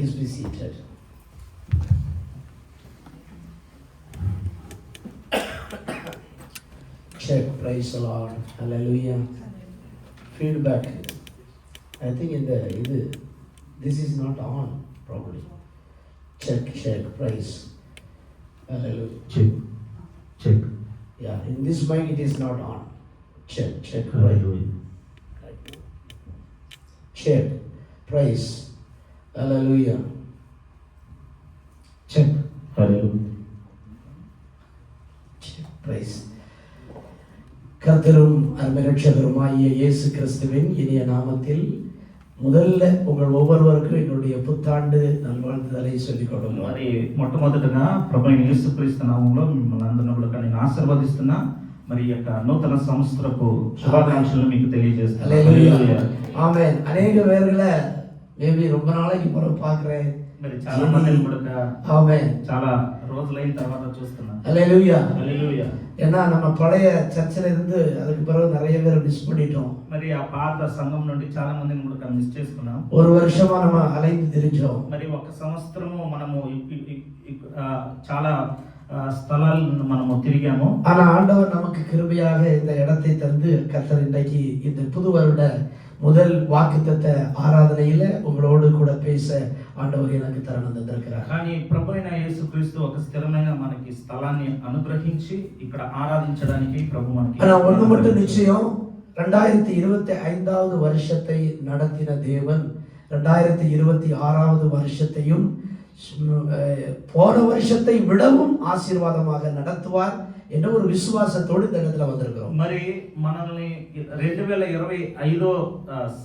Please be seated. Check, praise the Lord. Hallelujah. Feedback. I think this is not on probably. Check, praise. Hallelujah. Check. Yeah, in this mic it is not on. Check, Hallelujah. Check, praise. Hallelujah. Check. Hallelujah. Check, praise. கர்த்தரும் அருமைரட்சகருமாகிய இயேசு கிறிஸ்துவின் இனிய நாமத்தில் முதல்ல உங்கள் ஒவ்வொருவருக்கும் எங்களுடைய புத்தாண்டு నల్వాழ்తుదலை சொல்லிக் కొడుతున్నాను. మరి మొట్టమొదటగా ప్రభువైన యేసుక్రీస్తు నామములో మిమ్మల్ని అందరిని కూడా నేను ఆశీర్వదిస్తున్నా. మరి యొక్క నూతన సంవత్సరపు శుభాకాంక్షలు మీకు తెలియజేస్తున్నాను. హల్లెలూయా. ఆమేన్. అనేక பேர்களை మేబీ ரொம்ப நாளைக்கு பிறகு பார்க்கிறேன். మరి చాలా మందిని కూడా ఆమేన్ చాలా రోజులైన తర్వాత చూస్తున్నా. హల్లెలూయా. హల్లెలూయా. ஏன்னா நம்ம பழைய சர்ச்சில் இருந்து அதுக்கு பிறகு நிறைய பேர் மிஸ் பண்ணிட்டோம். మరి ఆ పాత సంఘం నుండి చాలా మందిని కూడా మిస్ చేసుకున్నాం. ஒரு வருஷமா நம்ம அலைந்து திரிஞ்சோம். మరి ఒక సంవత్సరము మనము చాలా స్థలాలను మనము తిరిగాము. ஆனா ஆண்டவர் நமக்கு கிருபையாக இந்த இடத்தை தந்து கர்த்தர் இன்றைக்கு இந்த புது வருட முதல் வாக்குத்தத்த ஆராதனையில உங்களோடு கூட பேச ஆண்டவர் எனக்கு தருணம் தந்திருக்கிறார். కానీ ప్రభువైన యేసుక్రీస్తు ఒక స్థిరమైన మనకి స్థలాన్ని అనుగ్రహించి ఇక్కడ ఆరాధించడానికి ప్రభు మనకి. ஆனா ஒண்ணு மட்டும் நிச்சயம், 2025வது வருஷத்தை நடத்தின தேவன் 2026வது வருஷத்தையும் போன வருஷத்தை விடவும் ஆசீர்வாதமாக நடத்துவார் என்ற ஒரு விசுவாசத்தோடு இந்த இடத்துல வந்திருக்கிறோம். మరి మనల్ని 2025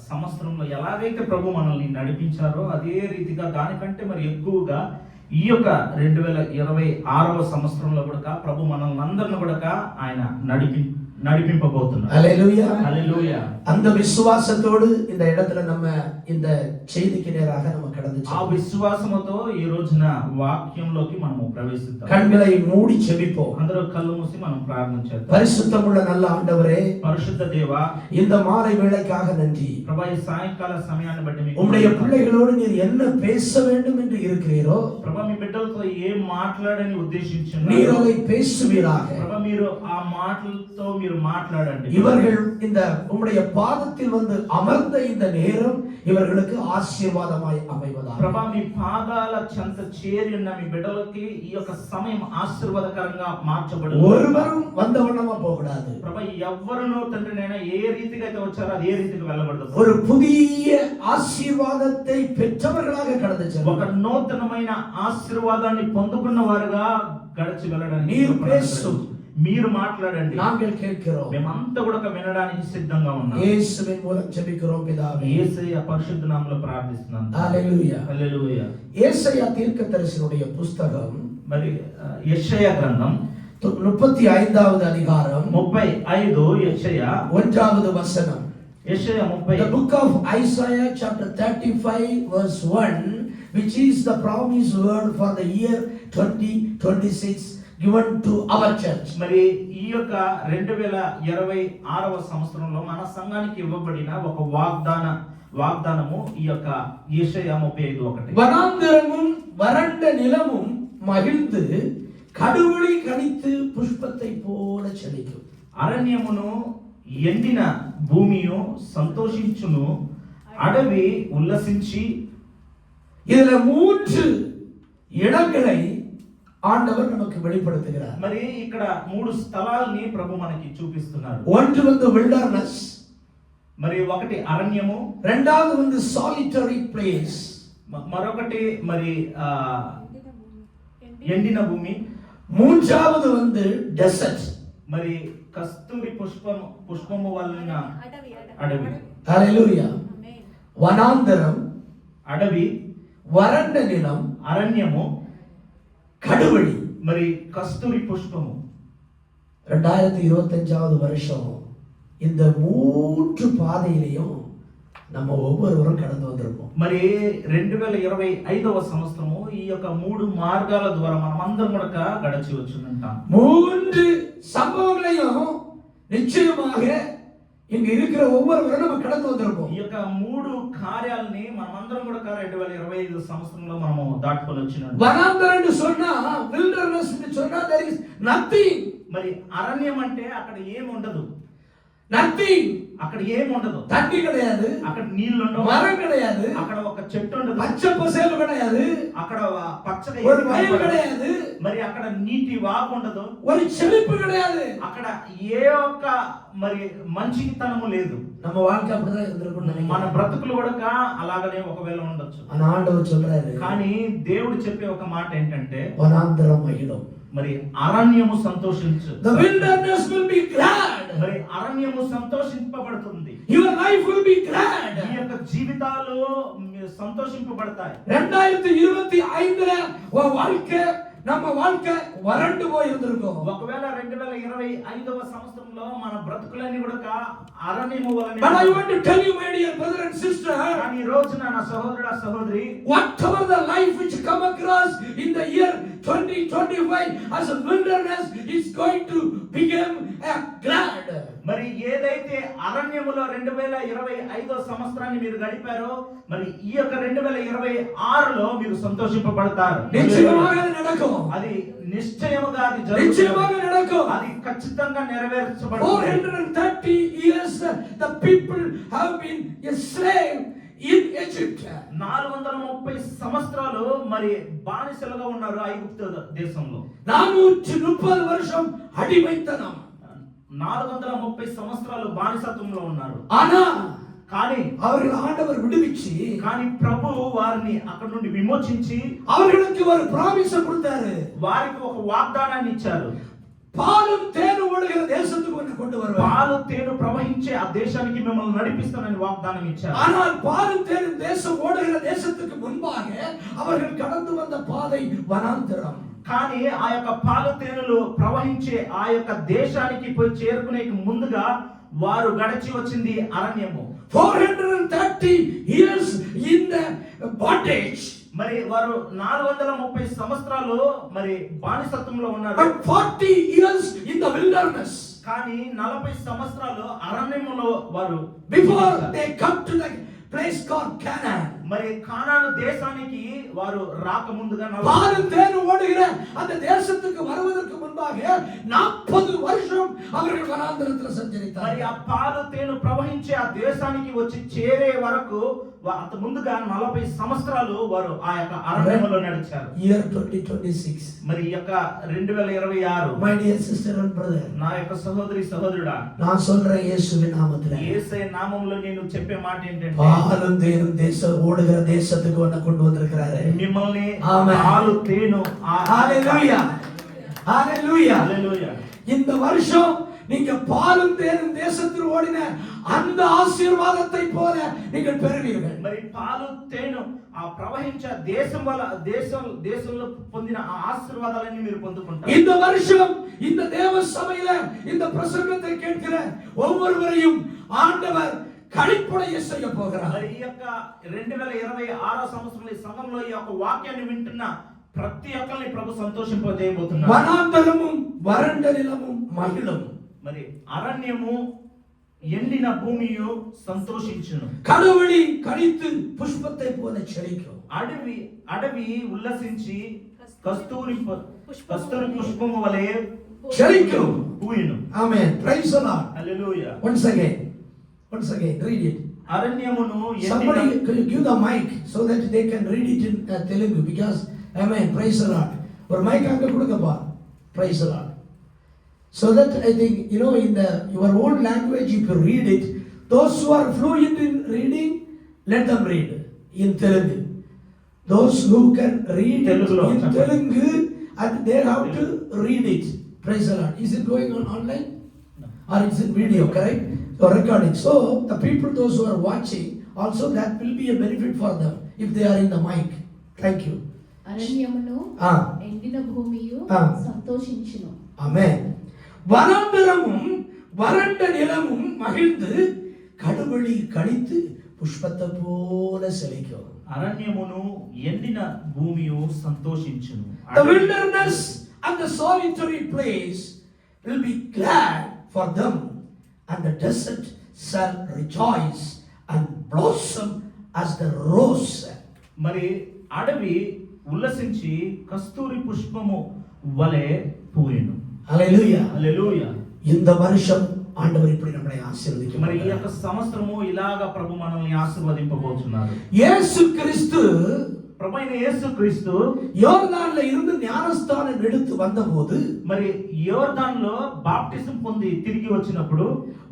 సంవత్సరంలో ఎలాగైతే ప్రభు మనల్ని నడిపించారో అదే రీతిగా దానికంటే మరి ఎక్కువగా ఈ యొక్క 2026వ సంవత్సరంలో కూడా ప్రభు మనల్ని అందరిని కూడా ఆయన నడిపింపబోతున్నారు. ஹல்லேலூயா. హల్లెలూయా. அந்த விசுவாசத்தோடு இந்த இடத்துல நம்ம இந்த செய்திக்கு நேராக நம்ம கடந்து ఆ విశ్వాసముతో ఈ రోజున వాక్యంలోకి మనము ప్రవేశిద్దాం. கண்களை மூடி ஜெபிப்போம். అందరూ కళ్ళు మూసి మనం ప్రార్థన చేద్దాం. பரிசுத்தமுள்ள நல்ல ஆண்டவரே, పరిశుద్ధ దేవా, இந்த மாலை வேளைக்காக நன்றி. ప్రభు ఈ సాయంకాల సమయాన్ని బట్టి మీకు உம்முடைய பிள்ளைகளோடு நீர் என்ன பேச வேண்டும் என்று இருக்கிறீரோ ప్రభు మీ బిడ్డలతో ఏం మాట్లాడని ఉద్దేశించున్నారు நீர் அதை பேசுவீராக. ప్రభు మీరు ఆ మాటలతో మీరు మాట్లాడండి. இவர்கள் இந்த உம்முடைய பாதத்தில் வந்து அமர்ந்த இந்த நேரம் இவர்களுக்கு ஆசீர்வாதமாய் அமைவதாக. ప్రభు మీ పాదాల చెంత చేరి ఉన్న మీ బిడ్డలకి ఈ యొక్క సమయం ఆశీర్వాదకరంగా మార్చబడును. ஒருவரும் வந்தவண்ணமா போக கூடாது. ప్రభు ఎవ్వరునో తండ్రినైనా ఏ రీతిగా అయితే వచ్చారో అదే రీతిగా వెళ్ళబడదు. ஒரு புதிய ஆசீர்வாதத்தை பெற்றவர்களாக கடந்து செல்லும். ఒక నూతనమైన ఆశీర్వాదాన్ని పొందుకున్న వారుగా గడిచి వెళ్ళడానికి நீர் பேசும், మీరు మాట్లాడండి, நாங்கள் கேட்கிறோம். మేమంతా కూడా వినడానికి సిద్ధంగా ఉన్నాం. இயேசுவின் மூலம் ஜெபிக்கிறோம் பிதாவே. యేసయ్య పరిశుద్ధ నామములో ప్రార్థిస్తున్నాను. హల్లెలూయా. హల్లెలూయా. ஏசாயா தீர்க்கதரிசியுடைய புத்தகம் మరి యెషయా గ్రంథం 35வது அதிகாரம் 35 యెషయా 1வது வசனம். యెషయా 30. The book of Isaiah chapter 35 verse 1, which is the promised word for the year 2026 given to our church. మరి ఈ యొక్క 2026వ సంవత్సరంలో మన సంఘానికి ఇవ్వబడిన ఒక వాగ్దానము ఈ యొక్క యెషయా 35:1. வனாந்திரமும் வறண்ட நிலமும் மகிழ்ந்து கடுவெளி கனித்து புஷ்பத்தை போல செழிக்கும். అరణ్యమును ఎండిన భూమియు సంతోషించును, అడవి ఉల్లసించి. இதுல 3 இடங்களை ஆண்டவர் நமக்கு வெளிப்படுத்துகிறார். మరి ఇక్కడ 3 స్థలాల్ని ప్రభు మనకి చూపిస్తున్నారు. ஒன்று வந்து wilderness, మరి ఒకటి అరణ్యము, இரண்டாவது வந்து solitary place, మరొకటి మరి ఎండిన భూమి, மூன்றாவது வந்து desert. మరి కస్తూరి పుష్పము వలన అడవి. హల్లెలూయా. వనాంతరం, అడవి, వరண்ட நிலம், అరణ్యము, கடுவெளி. మరి కస్తూరి పుష్పము. 2025வது வருஷம் இந்த 3 பாதையிலையும் நம்ம ஒவ்வொருவரும் கடந்து வந்திருப்போம். మరి 2025వ సంవత్సరము ఈ యొక్క 3 మార్గాల ద్వారా మనం అందరం కూడా గడిచి వచ్చుంటాం. 3 சம்பவங்களையும் நிச்சயமாக இங்க இருக்கிற ஒவ்வொருவரும் நம்ம கடந்து வந்திருப்போம். ఈ యొక్క మూడు కార్యాలని మనమందరం కూడా 2025 సంవత్సరంలో మనము దాటుకొని వచ్చినాం. వనాంతరం అని சொன்னா wilderness అని சொன்னா there is nothing. మరి అరణ్యం అంటే అక్కడ ఏం ఉండదు. nothing. అక్కడ ఏం ఉండదు. தண்ணி கிடையாது, అక్కడ నీళ్లు ఉండవు, மரம் கிடையாது, అక్కడ ఒక చెట్టు ఉండదు, பச்சை பசேలు கிடையாது, అక్కడ పచ్చగా ஒரு வயல் கிடையாது, మరి అక్కడ నీటి వాగు ఉండదు, ஒரு செழிப்பு கிடையாது, అక్కడ ఏ ఒక్క మరి మంచితనము లేదు. நம்ம வாழ்க்கை அப்படிதான் இருந்திருக்கும். మన బ్రతుకులు కూడా అలాగనే ఒకవేళ ఉండొచ్చు. ஆனா ஆண்டவர் சொல்றாரு, కానీ దేవుడు చెప్పే ఒక మాట ఏంటంటే వనాంతరం మహిళం, మరి అరణ్యము సంతోషించు. the wilderness will be glad. మరి అరణ్యము సంతోషింపబడుతుంది. your life will be glad. ఈ యొక్క జీవితాలు సంతోషింపబడతాయి. 2025ல உன் வாழ்க்கை நம்ம வாழ்க்கை వరండు పోయి இருந்திருக்கும். ఒకవేళ 2025వ సంవత్సరంలో మన బ్రతుకులన్నీ కూడా అరణ్యము వలె. but I want to tell you my dear brother and sister, కానీ ఈ రోజున నా సహోదరుడా సహోదరి, whatever the life which come across in the year 2025 as a wilderness is going to become a glad. మరి ఏదైతే అరణ్యములో 2025వ సంవత్సరాన్ని మీరు గడిపారో మరి ఈ యొక్క 2026లో మీరు సంతోషింపబడతారు. నిశ్చయముగా నడకం, అది నిశ్చయముగా అది జరుగుతుంది, నిశ్చయముగా నడకం, అది ఖచ్చితంగా నెరవేర్చబడుతుంది. 430 years the people have been a slave in Egypt. 430 సంవత్సరాలు మరి బానిసలుగా ఉన్నారు ఐగుప్తు దేశంలో. 430 வருஷம் అడిమైతనం, 430 సంవత్సరాలు బానిసత్వంలో ఉన్నారు. కానీ அவர்கள் ஆண்டவர் விடுவிச்சு, కానీ ప్రభు వారిని అక్కడ నుండి విమోచించి அவர்களுக்கு ஒரு ప్రామిస్ கொடுத்தாரு, వారికి ఒక వాగ్దానాన్ని ఇచ్చారు. పాలు తేనె ఓడుగిற దేశத்துக்கு கொண்டு வருவார், పాలు తేనె ప్రవహించే ఆ దేశానికి మిమ్మల్ని నడిపిస్తానని వాగ్దానం ఇచ్చారు. ஆனால் பாలు తేనె దేశం ఓడుగిற దేశத்துக்கு முன்பாக அவர்கள் கடந்து வந்த பாதை వనాంతరం. కానీ ఆ యొక్క పాలు తేనెలు ప్రవహించే ఆ యొక్క దేశానికి పోయి చేరుకునే ముందుగా వారు గడిచి వచ్చింది అరణ్యము. 430 years in the bondage. మరి వారు 430 సంవత్సరాలు మరి బానిసత్వంలో ఉన్నారు. But 40 years in the wilderness. కానీ 40 సంవత్సరాలు అరణ్యములో వారు before they come to the place called Canaan. మరి కానాను దేశానికి వారు రాకముందుగా பாலும் தேனும் ஓடுகிற அந்த தேசத்துக்கு வருவதற்கு முன்பாக 40 வருஷம் அவர்கள் வனாந்தரத்தில் சஞ்சரித்தார்கள். మరి ఆ పాలు తేనె ప్రవహించే ఆ దేశానికి వచ్చి చేరే వరకు అంత ముందుగా 40 సంవత్సరాలు వారు ఆ యొక్క అరణ్యములో నడిచారు. year 2026. మరి ఈ యొక్క 2026 my dear sister and brother, నా యొక్క సహోదరి సహోదరుడా, நான் சொல்றேன் இயேசுவின் நாமத்திலே, యేసయ్య నామములో నేను చెప్పే మాట ఏంటంటే பாலும் தேனும் தேசம் ஓடுகிற தேசத்துக்கு உன்னை கொண்டு வந்திருக்கிறாரு. మిమ్మల్ని ఆమేన్. పాలు తేనె హల్లెలూయా, హల్లెలూయా. హల్లెలూయా. இந்த வருஷம் நீங்க பாலும் தேனும் தேசத்தில் ஓடின அந்த ஆசீர்வாதத்தை போல நீங்கள் பெறுவீர்கள். మరి పాలు తేనె ఆ ప్రవహించే దేశంలో పొందిన ఆ ఆశీర్వాదాలన్నీ మీరు పొందుకుంటారు. இந்த வருஷம் இந்த தேவ சபையில இந்த பிரசங்கத்தை கேட்கிற ஒவ்வொருவரையும் ஆண்டவர் களிப்புடைய செய்ய போகிறார். మరి ఈ యొక్క 2026 సంవత్సరంలో ఈ సంఘంలో ఈ యొక్క వాక్యాన్ని వింటున్న ప్రతి ఒక్కరిని ప్రభు సంతోషింపజేయబోతున్నారు. వనాంతరముం వరండ నిలముం మహిళం. మరి అరణ్యము ఎండిన భూమియు సంతోషించును, కడవళి కళితు పుష్పத்தை போல చెలిக்கும். అడవి ఉల్లసించి కస్తూరి పుష్పము వలె చెలిக்கும், పూయును. ఆమేన్. Praise the lord. హల్లెలూయా. once again read it. అరణ్యమును somebody give the mic so that they can read it in Telugu because amen. praise the Lord. ஒரு mic அங்க கொடுங்கப்பா. praise the Lord. so that I think in your own language if you read it, those who are fluent in reading, let them read in Telugu. those who can read in Telugu and they have to read it. praise the Lord. is it going on online? No. or is it video, correct? so recording. So the people, those who are watching, also that will be a benefit for them if they are in the mic. thank you. అరణ్యమును ఎండిన భూమియు సంతోషించును. ఆమేన్. వనాంతరముం వరండ నిలముం మహిழ்ந்து కడవళి కళితు పుష్పத்தை போல செழிக்கும். అరణ్యమును ఎండిన భూమియు సంతోషించును. the wilderness and the solitary place will be glad for them and the desert shall rejoice and blossom as the rose. మరి అడవి ఉల్లసించి కస్తూరి పుష్పము వలె పూయెను. Hallelujah. హల్లెలూయా. இந்த வருஷம் ஆண்டவர் இப்படி நம்மளை మరి ఈ ஆசீர்வதிக்கிறார். యొక్క సంవత్సరము ఇలాగా ప్రభు మనల్ని ఆశీర్వదింపబోతున్నారు. இயேசு கிறிஸ்து ప్రభువైన యేసుక్రీస్తు యోర్దాన్ల ఇருந்து జ్ఞానస్నానం எடுத்து வந்தபோது మరి యోర్దాన్లో బాప్టిజం పొంది తిరిగి వచ్చినప్పుడు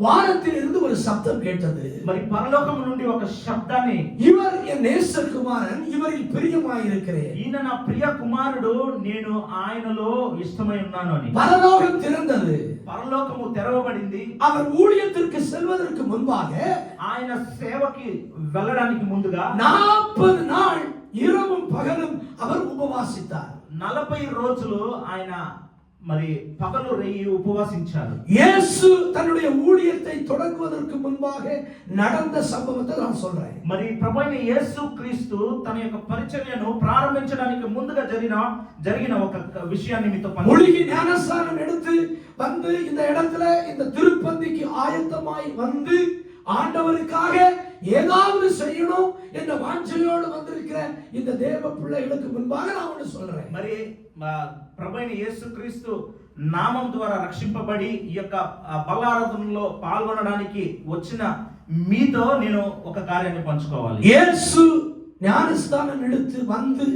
வானத்தில் இருந்து ஒரு சத்தம் கேட்டது. మరి పరలోకం నుండి ఒక శబ్దాన్ని, இவர் என் நேசகுமாரன், இவரில் பிரியமாயிருக்கிறேன். ఈయన నా ప్రియ కుమారుడు, నేను ఆయనలో ఇష్టమై ఉన్నాను అని. பரலோகம் திறந்தது. పరలోకము తెరవబడింది. அவர் ஊழியத்திற்கு செல்வதற்கு முன்பாக ఆయన సేవకి వెళ్ళడానికి ముందుగా 40 நாள் இரவும் பகலும் அவர் உபவாசித்தார். 40 రోజులు ఆయన మరి పగలు రేయి ఉపవాసించారు. இயேசு தன்னுடைய ஊழியத்தை தொடங்குவதற்கு முன்பாக நடந்த சம்பவத்தை நான் சொல்றேன். మరి ప్రభువైన యేసుక్రీస్తు తన యొక్క పరిచర్యను ప్రారంభించడానికి ముందుగా జరిగిన ఒక విషయాన్ని మీతో முழுகி ஞானஸ்நானம் எடுத்து வந்து இந்த இடத்துல இந்த திருப்பந்திக்கு ஆயத்தமாய் வந்து ஆண்டவருக்காக ஏதாவது செய்யணும் என்ற வாஞ்சையோடு வந்திருக்கிற இந்த தேவ பிள்ளைகளுக்கு முன்பாக நான் ஒன்று சொல்றேன். మరి ప్రభువైన యేసుక్రీస్తు నామం ద్వారా రక్షింపబడి ఈ యొక్క బలారాధనలో పాల్గొనడానికి వచ్చిన మీతో నేను ఒక కార్యాన్ని పంచుకోవాలి. இயேசு ஞானஸ்நானம் எடுத்து வந்து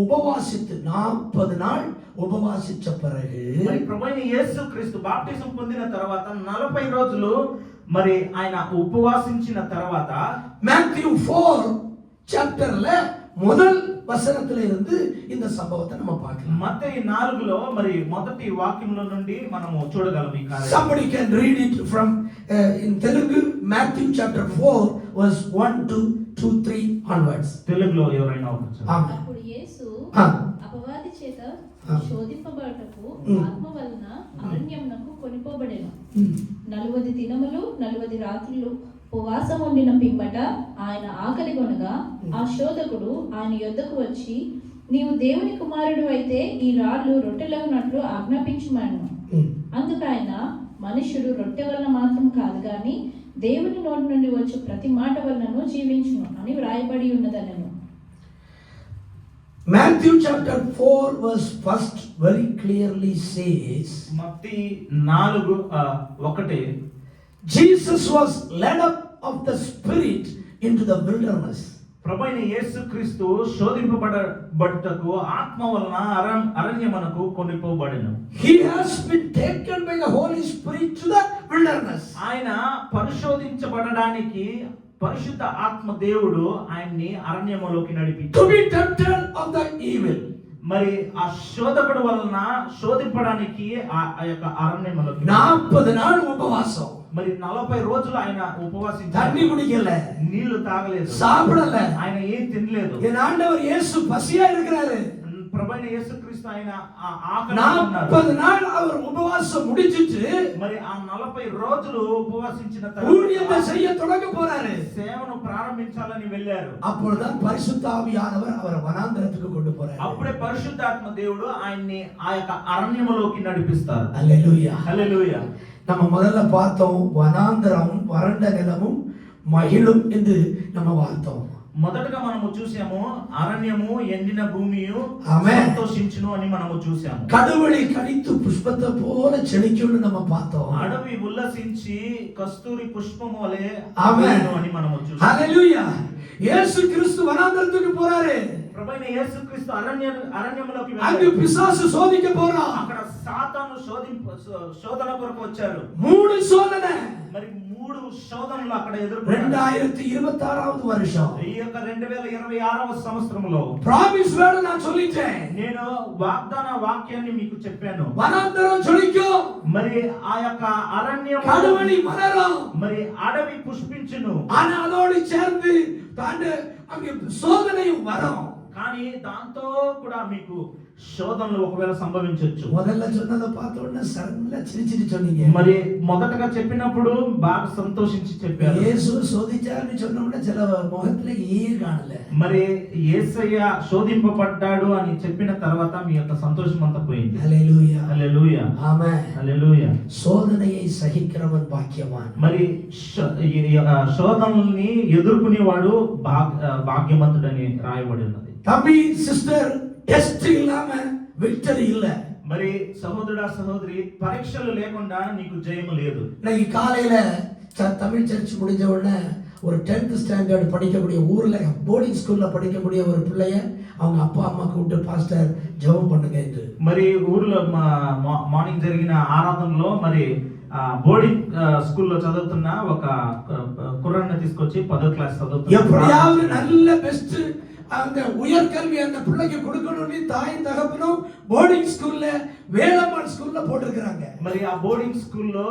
உபவாசித்து 40 நாள் ఉపవాసించ பிறகு మరి ప్రభువైన యేసుక్రీస్తు బాప్టిజం పొందిన తర్వాత 40 రోజులు మరి ఆయన ఉపవాసించిన తర్వాత మాథ్యూ 4 చాప్టర్ல முதல் వచనத்துல ఇருந்து இந்த సంభవத்தை நம்ம பார்க்கலாம். మత్తయి 4లో మరి మొదటి వాక్యంలో నుండి మనము చూడగలం ఈ కార్యం. Somebody can read it from in Telugu, Matthew chapter 4 verse 1 to 2 3 onwards. తెలుగులో ఎవరైనా ఒకరు. ఆమేన్. అప్పుడు యేసు అపవాది చేత శోధింపబడటకు ఆత్మ వలన అరణ్యమునకు కొనిపోబడెను. 40 దినములు 40 రాత్రులు ఉపవాసం ఉండిన పిమ్మట ఆయన ఆకలి కొనగా ఆ శోధకుడు ఆయన యొద్దకు వచ్చి, నీవు దేవుని కుమారుడు అయితే ఈ రాళ్ళు రొట్టెలగునట్లు ఆజ్ఞాపించుమను. అందుకు ఆయన, మనుష్యుడు రొట్టె వలన మాత్రం కాదు గాని దేవుని నోటి నుండి వచ్చు ప్రతి మాట వలనను జీవించును అని వ్రాయబడి ఉన్నదనను. Matthew chapter 4 verse 1 very clearly says, Mattayi 4:1 Jesus was led up of the spirit into the wilderness. ప్రభువైన యేసుక్రీస్తు శోధింపబడటకు ఆత్మ వలన అరణ్యమునకు కొనిపోబడెను. He has been taken by the Holy Spirit to the wilderness. ఆయన పరిశోధించబడడానికి పరిశుద్ధ ఆత్మ దేవుడు ఆయన్ని అరణ్యములోకి నడిపించాడు. To be tempted of the evil. మరి ఆ శోధకుడు వలన శోధింపడానికి ఆ యొక్క అరణ్యములోకి 40 நாள் ఉపవాసం. మరి 40 రోజులు ఆయన ఉపవాసించారు. தண்ணி குடிக்கல, నీళ్లు తాగలేదు, சாப்பிடல. ఆయన ఏం తినలేదు. என் ஆண்டவர் இயேசு பசியா இருக்கிறாரு. ప్రభువైన యేసుక్రీస్తు ఆయన ఆకలితో ఉన్నారు. 40 நாள் அவர் உபவாசம் முடிச்சிட்டு మరి ఆ 40 రోజులు ఉపవాసించిన ஊழியத்தை తర్వాత செய்ய தொடங்க போறாரு. సేవను ప్రారంభించాలని వెళ్ళారు. அப்பொழுதுதான் பரிசுத்த ஆவியானவர் அவரை வனாந்தரத்துக்கு கொண்டு போறாரு. అప్పుడే పరిశుద్ధాత్మ దేవుడు ఆయన్ని ఆ యొక్క అరణ్యములోకి నడిపిస్తారు. அல்லேலூயா. హల్లెలూయా. நம்ம முதல்ல பார்த்தோம் வனாந்தரமும் வறண்ட நிலமும் மகிழும் என்று நம்ம பார்த்தோம். మొదటగా మనము చూసాము అరణ్యము ఎండిన భూమియు సంతోషించును అని మనము చూసాము. కడువళి కడితు పుష్పత పోల చెలిచును நம்ம பார்த்தோம். అడవి ఉల్లసించి కస్తూరి పుష్పము వలె ఆమేన్ అని మనము చూసాము. హల్లెలూయా. యేసు క్రీస్తు వనాంతరத்துக்கு போறாரு. ప్రభువైన యేసుక్రీస్తు అరణ్యములోకి అక్కడ వెళ్ళారు. పిశాసు శోధించ పోరా. అక్కడ సాతాను శోధన కొరకు వచ్చారు. 3 శోధన. మరి 3 శోధనలు అక్కడ ఎదుర్కొన్నారు. 2026వ வருஷம். ఈ యొక్క 2026వ సంవత్సరంలో ప్రామిస్ వర్డ్ நான் சொல்லிட்டேன். నేను వాగ్దాన వాక్యాన్ని మీకు చెప్పాను. వనాంతరం చొలిக்கும். మరి ఆ యొక్క అరణ్యం కడువళి మలరం. మరి అడవి పుష్పించును. ஆனா அதோடு சேர்ந்து தாண்ட அங்க சோதனையும் வரும். కానీ దాంతో కూడా మీకు శోధనలు ఒకవేళ సంభవించవచ్చు. முதல்ல சொன்னதை பார்த்த உடனே சடன்ல சிரிச்சிட்டு சொன்னீங்க. మరి మొదటగా చెప్పినప్పుడు బాగా సంతోషించి చెప్పారు. இயேசு சோதிச்சாருன்னு சொன்ன உடனே சில முகத்துல ஈர் காணல. మరి యేసయ్య శోధింపబడ్డాడు అని చెప్పిన తర్వాత మీ యొక్క సంతోషం అంతా పోయింది. హల్లెలూయా హల్లెలూయా ఆమేన్ హల్లెలూయా. శోధనயை సహిக்கிறவன் భాగ్యవాన్. మరి శోధనల్ని ఎదుర్కొనేవాడు భాగ్యవంతుడని రాయబడి ఉన్నది. தம்பி சிஸ்டர் டெஸ்ட் இல்லாம விக்டரி இல்ல. మరి సహోదరుడా సహోదరి పరీక్షలు లేకుండా నీకు జయము లేదు. இன்னைக்கு காலையில தமிழ் சர்ச் முடிஞ்ச உடனே ஒரு 10th ஸ்டாண்டர்ட் படிக்கக்கூடிய ஊர்ல போர்டிங் ஸ்கூல்ல படிக்கக்கூடிய ஒரு பிள்ளைய அவங்க அப்பா அம்மா கூப்பிட்டு பாஸ்டர் ஜெபம் பண்ணுங்க என்று. మరి ఊర్లో మార్నింగ్ జరిగిన ఆరాధనలో మరి బోర్డింగ్ స్కూల్లో చదువుతున్న ఒక కుర్రాన్ని తీసుకొచ్చి 10వ క్లాస్ చదువుతున్నా எப்படியாவது நல்ல பெஸ்ட் அந்த உயர்கல்வி அந்த பிள்ளைக்கு கொடுக்கணும்னு தாய் தகப்பனும் போர்டிங் ஸ்கூல்ல வேலம்மாள் ஸ்கூல்ல போட்டுருக்காங்க. మరి ఆ బోర్డింగ్ స్కూల్లో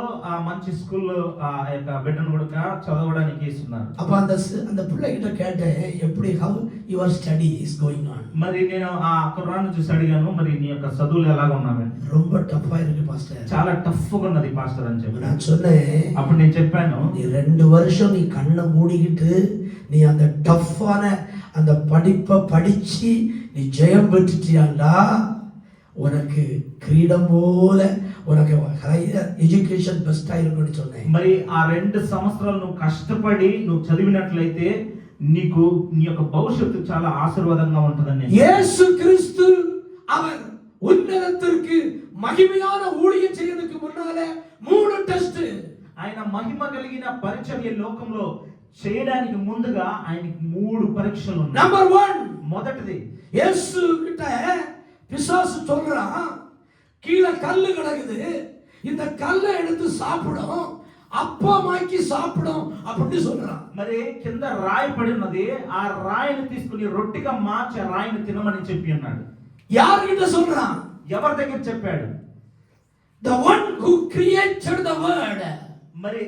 మంచి స్కూల్లో ఆ యొక్క బిడ్డను కూడా చదవడానికి ఇస్తున్నారు. அப்ப அந்த பிள்ளைகிட்ட கேட்டேன் எப்படி how your study is going on. మరి నేను ఆ కుర్రాన్ని చూసి అడిగాను మరి నీ యొక్క చదువులు ఎలాగ ఉన్నావని. ரொம்ப டஃப்பா இருக்கு பாஸ்டர். చాలా టఫ్ గా ఉన్నది పాస్టర్ అని చెప్పి நான் சொன்னேன். అప్పుడు నేను చెప్పాను நீ 2 வருஷம் நீ கண்ணை மூடிக்கிட்டு நீ அந்த டஃப்பான அந்த படிப்பை படிச்சு நீ ஜெயம் பெற்றுட்டியாண்டா உனக்கு கிரீடம் போல உனக்கு ஹையர் எஜுகேషన్ பெஸ்டா இருக்கும்னு சொன்னேன். మరి ఆ 2 సంవత్సరాలు నువ్వు కష్టపడి నువ్వు చదివినట్లయితే నీకు నీ యొక్క భవిష్యత్తు చాలా ఆశీర్వాదంగా ఉంటుందని. యేసు క్రీస్తు அவர் ఉన్నతத்திற்கு మహిమயான ஊழியம் చేయడానికి முன்னாலே 3 టెస్ట్. ఆయన మహిమ కలిగిన పరిచర్య లోకంలో చేయడానికి ముందుగా ఆయనకి 3 పరీక్షలు ఉన్నాయి. నంబర్ 1 మొదటిది యేసు கிட்ட பிசாசு சொல்றான் கீழ கல்லு கிடக்குது இந்த கல்லை எடுத்து சாப்பிடும் அப்பமாக்கி சாப்பிடும் அப்படி சொல்றான். మరి కింద రాయి పడి ఉన్నది ఆ రాయిని తీసుకుని రొట్టెగా మార్చి ఆ రాయిని తినమని చెప్పి ఉన్నాడు. யார்கிட்ட சொல்றான்? ఎవరి దగ్గర చెప్పాడు? the one who created the world. మరి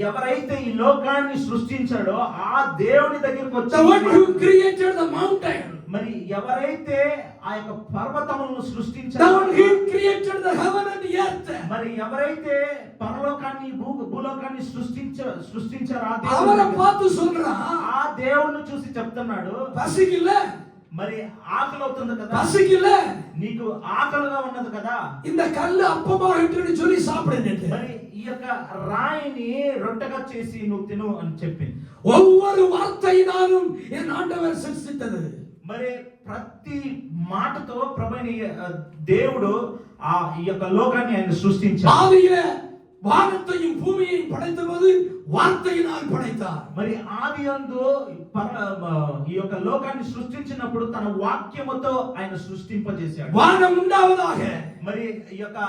ఎవరైతే ఈ లోకాన్ని సృష్టించాడో ఆ దేవుని దగ్గరికి వచ్చి the one who created the mountain. మరి ఎవరైతే ఆ యొక్క పర్వతములను the సృష్టించాడో one who created the heaven and the earth. మరి ఎవరైతే పరలోకాన్ని భూలోకాన్ని సృష్టించారో ఆ அவரை దేవుని பார்த்து சொல்றான் ఆ దేవుణ్ణి చూసి చెప్తున్నాడు பசிக்கல మరి ఆకలి అవుతుంది కదా, பசிக்கல నీకు ఆకలిగా ఉన్నది కదా, இந்த கல்லு அப்பமாகிட்டுன்னு சொல்லி சாப்பிடுன்னு. మరి ఈ యొక్క రాయిని రొట్టెగా చేసి నువ్వు తిను అని చెప్పి ஒவ்வொரு வார்த்தையினாலும் என் ஆண்டவர் சிருஷ்டித்தது. మరి ప్రతి మాటతో ప్రభువైన దేవుడు ఆ ఈ యొక్క లోకాన్ని ఆయన సృష్టించాడు. ஆதியிலே வானத்தையும் பூமியையும் படைத்தபோது వార్తయినాల్ పడైతార్. మరి ఆదియందు ఈ యొక్క లోకాన్ని సృష్టించినప్పుడు తన వాక్యముతో ఆయన సృష్టింపజేశాడు. వానం ఉండావதாக, మరి ఈ యొక్క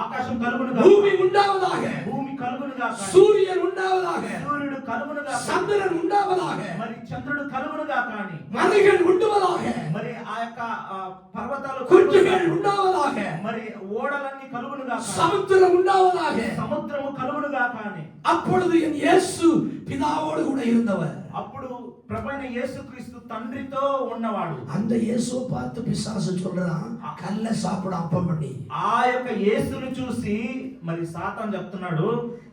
ఆకాశం కలుగునుగా, భూమి ఉండావதாக, భూమి కలుగునుగా, సూర్యుడు ఉండావதாக, సూర్యుడు కలుగునుగా, చంద్రుడు ఉండావதாக, మరి చంద్రుడు కలుగునుగా, కానీ మనిషిகள் ఉండావதாக, మరి ఆ యొక్క పర్వతాలు కుర్చీகள் ఉండావதாக, మరి ఓడలన్నీ కలుగునుగా, సముద్రం ఉండావதாக, సముద్రము కలుగునుగా, కానీ அப்பொழுது என் இயேசு பிதாவோடு கூட இருந்தவர். అప్పుడు ప్రభువైన యేసుక్రీస్తు తండ్రితో ఉన్నవాడు. அந்த இயேசுவை பார்த்து பிசாசு சொல்றான் கல்ல சாப்பிட அப்பம் பண்ணி. ఆ యొక్క యేసును చూసి మరి సాతాను చెప్తున్నాడు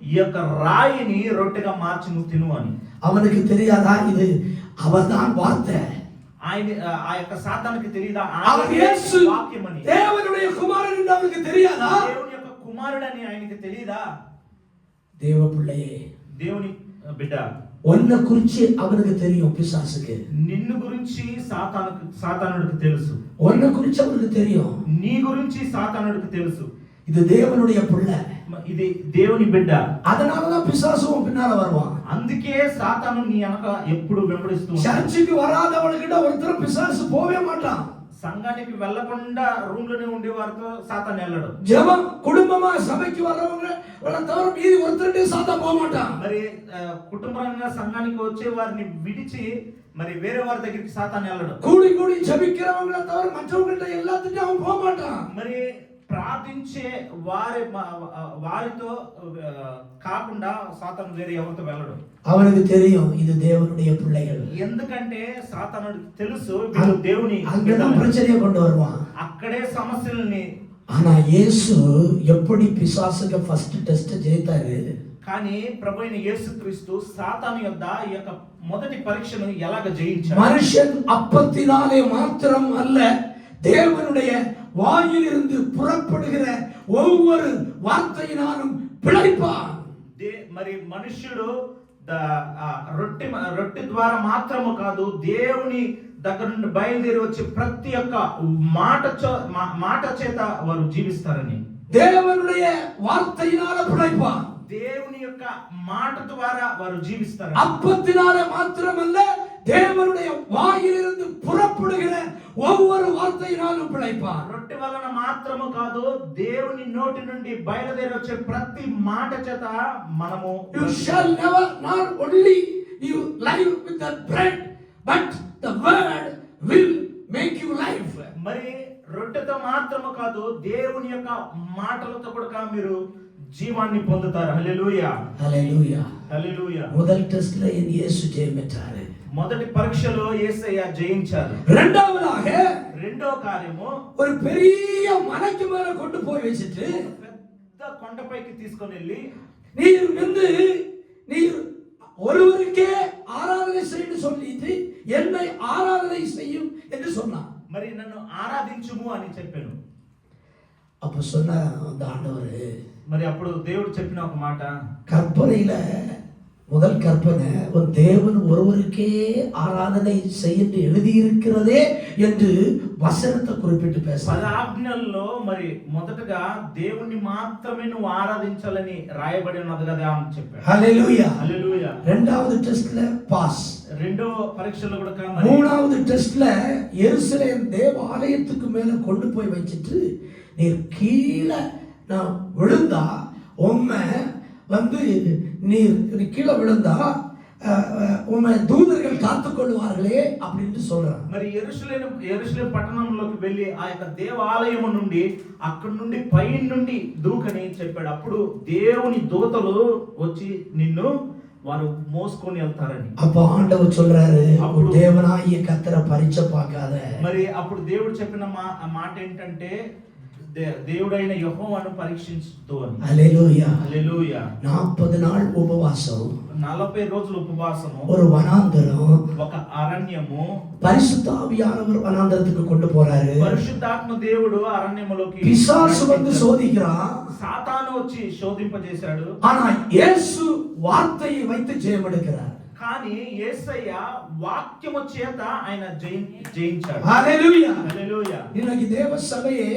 ఈ యొక్క రాయిని రొట్టెగా మార్చి నువ్వు తిను అని. அவனுக்கு தெரியாதா இது அவர்தான் வார்த்தை? ఆయన ఆ యొక్క సాతానుకి తెలియదా அவர் இயேசு వాక్యమని, தேவனுடைய குமாரன் என்று அவனுக்கு தெரியாதா? దేవుని యొక్క కుమారుడని ఆయనకి తెలియదా? தேவ பிள்ளையே, దేవుని బిడ్డ, உன்னை குறித்து அவனுக்கு தெரியும். பிசாசுக்கு నిన్ను గురించి సాతానుడికి తెలుసు. உன்னை குறித்து அவனுக்கு தெரியும். నీ గురించి సాతానుడికి తెలుసు. இது தேவனுடைய பிள்ளை, ఇది దేవుని బిడ్డ. அதனாலதான் பிசாசும் பின்னால வருவான். అందుకే సాతాను నీ వెనక ఎప్పుడు వెంబడిస్తూ ఉంటాడు. சர்ச்சுக்கு வராதவனுக்கிட்ட ஒருத்தர் பிசாசு போவே மாட்டான். సంఘానికి వెళ్లకుండా రూమ్ లోనే ఉండే వారితో సాతాను వెళ్ళడు. ஜெபம் குடும்பமா சபைக்கு வர்றவங்க தவிர மீதி ஒருத்தருடைய சாத்தான் போக மாட்டான். మరి కుటుంబంగా సంఘానికి వచ్చే వారిని విడిచి మరి వేరే వారి దగ్గరికి సాతాను వెళ్ళడు. கூடி கூடி ஜெபிக்கிறவங்க தவிர மற்றவங்கள்ட்ட எல்லாத்துக்கும் அவன் போக மாட்டான். మరి ప్రార్థించే వారితో కాకుండా సాతాను వేరే ఎవరితో వెళ్ళడు. அவனுக்கு தெரியும் இது தேவனுடைய பிள்ளைகள். ఎందుకంటే సాతానుడికి తెలుసు వీళ్ళు దేవుని. அங்கதான் பிரச்சனையை கொண்டு வருவான். అక్కడే సమస్యల్ని. ஆனா இயேசு எப்படி பிசாசுக்கு ஃபர்ஸ்ட் டெஸ்ட் ஜெயித்தாரு? కానీ ప్రభు అయిన యేసుక్రీస్తు సాతాను యొద్ద ఈ యొక్క మొదటి పరీక్షను ఎలాగ జయించాడు? மனுஷன் அப்பத்தினாலே மாத்திரம் அல்ல, தேவனுடைய வாயிலிருந்து புறப்படுகிற ஒவ்வொரு வார்த்தையினாலும் பிழைப்பான். మరి మనుష్యుడు రొట్టె ద్వారా మాత్రము కాదు, దేవుని దగ్గర నుండి బయలుదేరి వచ్చే ప్రతి ఒక్క మాట చేత వారు జీవిస్తారని. தேவனுடைய வார்த்தையினால பிழைப்பான். దేవుని యొక్క మాట ద్వారా వారు జీవిస్తారు. அப்பத்தினாலே மாத்திரமல்ல, தேவனுடைய வாயிலிருந்து புறப்படுகிற ஒவ்வொரு வார்த்தையினாலும் பிழைப்பான். రొట్టె వలన మాత్రము కాదు, దేవుని నోటి నుండి బయలుదేరి వచ్చే ప్రతి మాట చేత మనము. You shall never not only you live with the bread, but the word will make you live. మరి రొట్టెతో మాత్రము కాదు, దేవుని యొక్క మాటలతో కూడా మీరు జీవాన్ని పొందుతారు. హల్లెలూయా, హల్లెలూయా, హల్లెలూయా. முதல் டெஸ்ட்ல యేసు జయించారు. మొదటి పరీక్షలో యేసయ్య జయించారు. இரண்டாவதாக రెండో కార్యము, ஒரு பெரிய மலைக்கு மேல கொண்டு போய் வச்சிட்டு పెద్ద కొండపైకి తీసుకొని వెళ్ళి, நீர் ஒருவருக்கே ஆராதனை செய்யு சொல்லிட்டு என்னை ஆராதனை செய்யும் என்று சொன்னார். మరి నన్ను ఆరాధించుము అని చెప్పాను. அப்ப சொன்ன அந்த ஆண்டவர், మరి అప్పుడు దేవుడు చెప్పిన ఒక మాట, கற்பனையில முதல் கற்பனை, ஒரு தேவன் ஒருவருக்கே ஆராதனை செய்ய எழுதியிருக்கிறதே என்று வசனத்தை குறிப்பிட்டு பேச. 10 ఆజ్ఞల్లో మరి మొదటగా దేవుణ్ణి మాత్రమే నువ్వు ఆరాధించాలని రాయబడి ఉన్నది కదా అని చెప్పాడు. హల్లెలూయా, హల్లెలూయా. రెండవది టెస్ట్ல పాస్. రెండో పరీక్షలో కూడా மூணாவது டெஸ்ட்ல எருசலேம் தேவாலயத்துக்கு மேல கொண்டு போய் வச்சிட்டு நீர் கீழே நான் விழுந்தா உம்மை வந்து நீர் கீழே விழுந்தா உம்மை தூதர்கள் காத்துக்கொள்வார்களே அப்படின்னு சொல்றாங்க. మరి యెరూషలేము పట్టణంలోకి వెళ్ళి ఆ యొక్క దేవాలయము నుండి అక్కడ నుండి పై నుండి దూకని చెప్పాడు. అప్పుడు దేవుని దూతలు వచ్చి నిన్ను వారు మోసుకొని వెళ్తారని. அப்ப ஆண்டவர் சொல்றாரு, தேவனாகிய கர்த்தரை பரீட்சை பார்க்காத. మరి అప్పుడు దేవుడు చెప్పిన మాట ఏంటంటే, దేవుడైన యెహోవాను పరీక్షించొద్దు అని. హల్లెలూయా, హల్లెలూయా. 40 நாள் ఉపవాసం, 40 రోజులు ఉపవాసము, ஒரு வனாந்தரம், ఒక అరణ్యము. பரிசுத்த ஆவியானவர் வனாந்தரத்துக்கு கொண்டு போறாரு. పరిశుద్ధాత్మ దేవుడు అరణ్యములోకి. பிசாசு வந்து சோதிக்கிறான், సాతాను వచ్చి శోధింపజేశాడు. ஆனா இயேசு வார்த்தையை வைத்து ஜெயம் எடுக்கிறார். కానీ యేసయ్య వాక్యము చేత ఆయన జయించాడు. హల్లెలూయా, హల్లెలూయా. இன்னைக்கு தேவ சபையே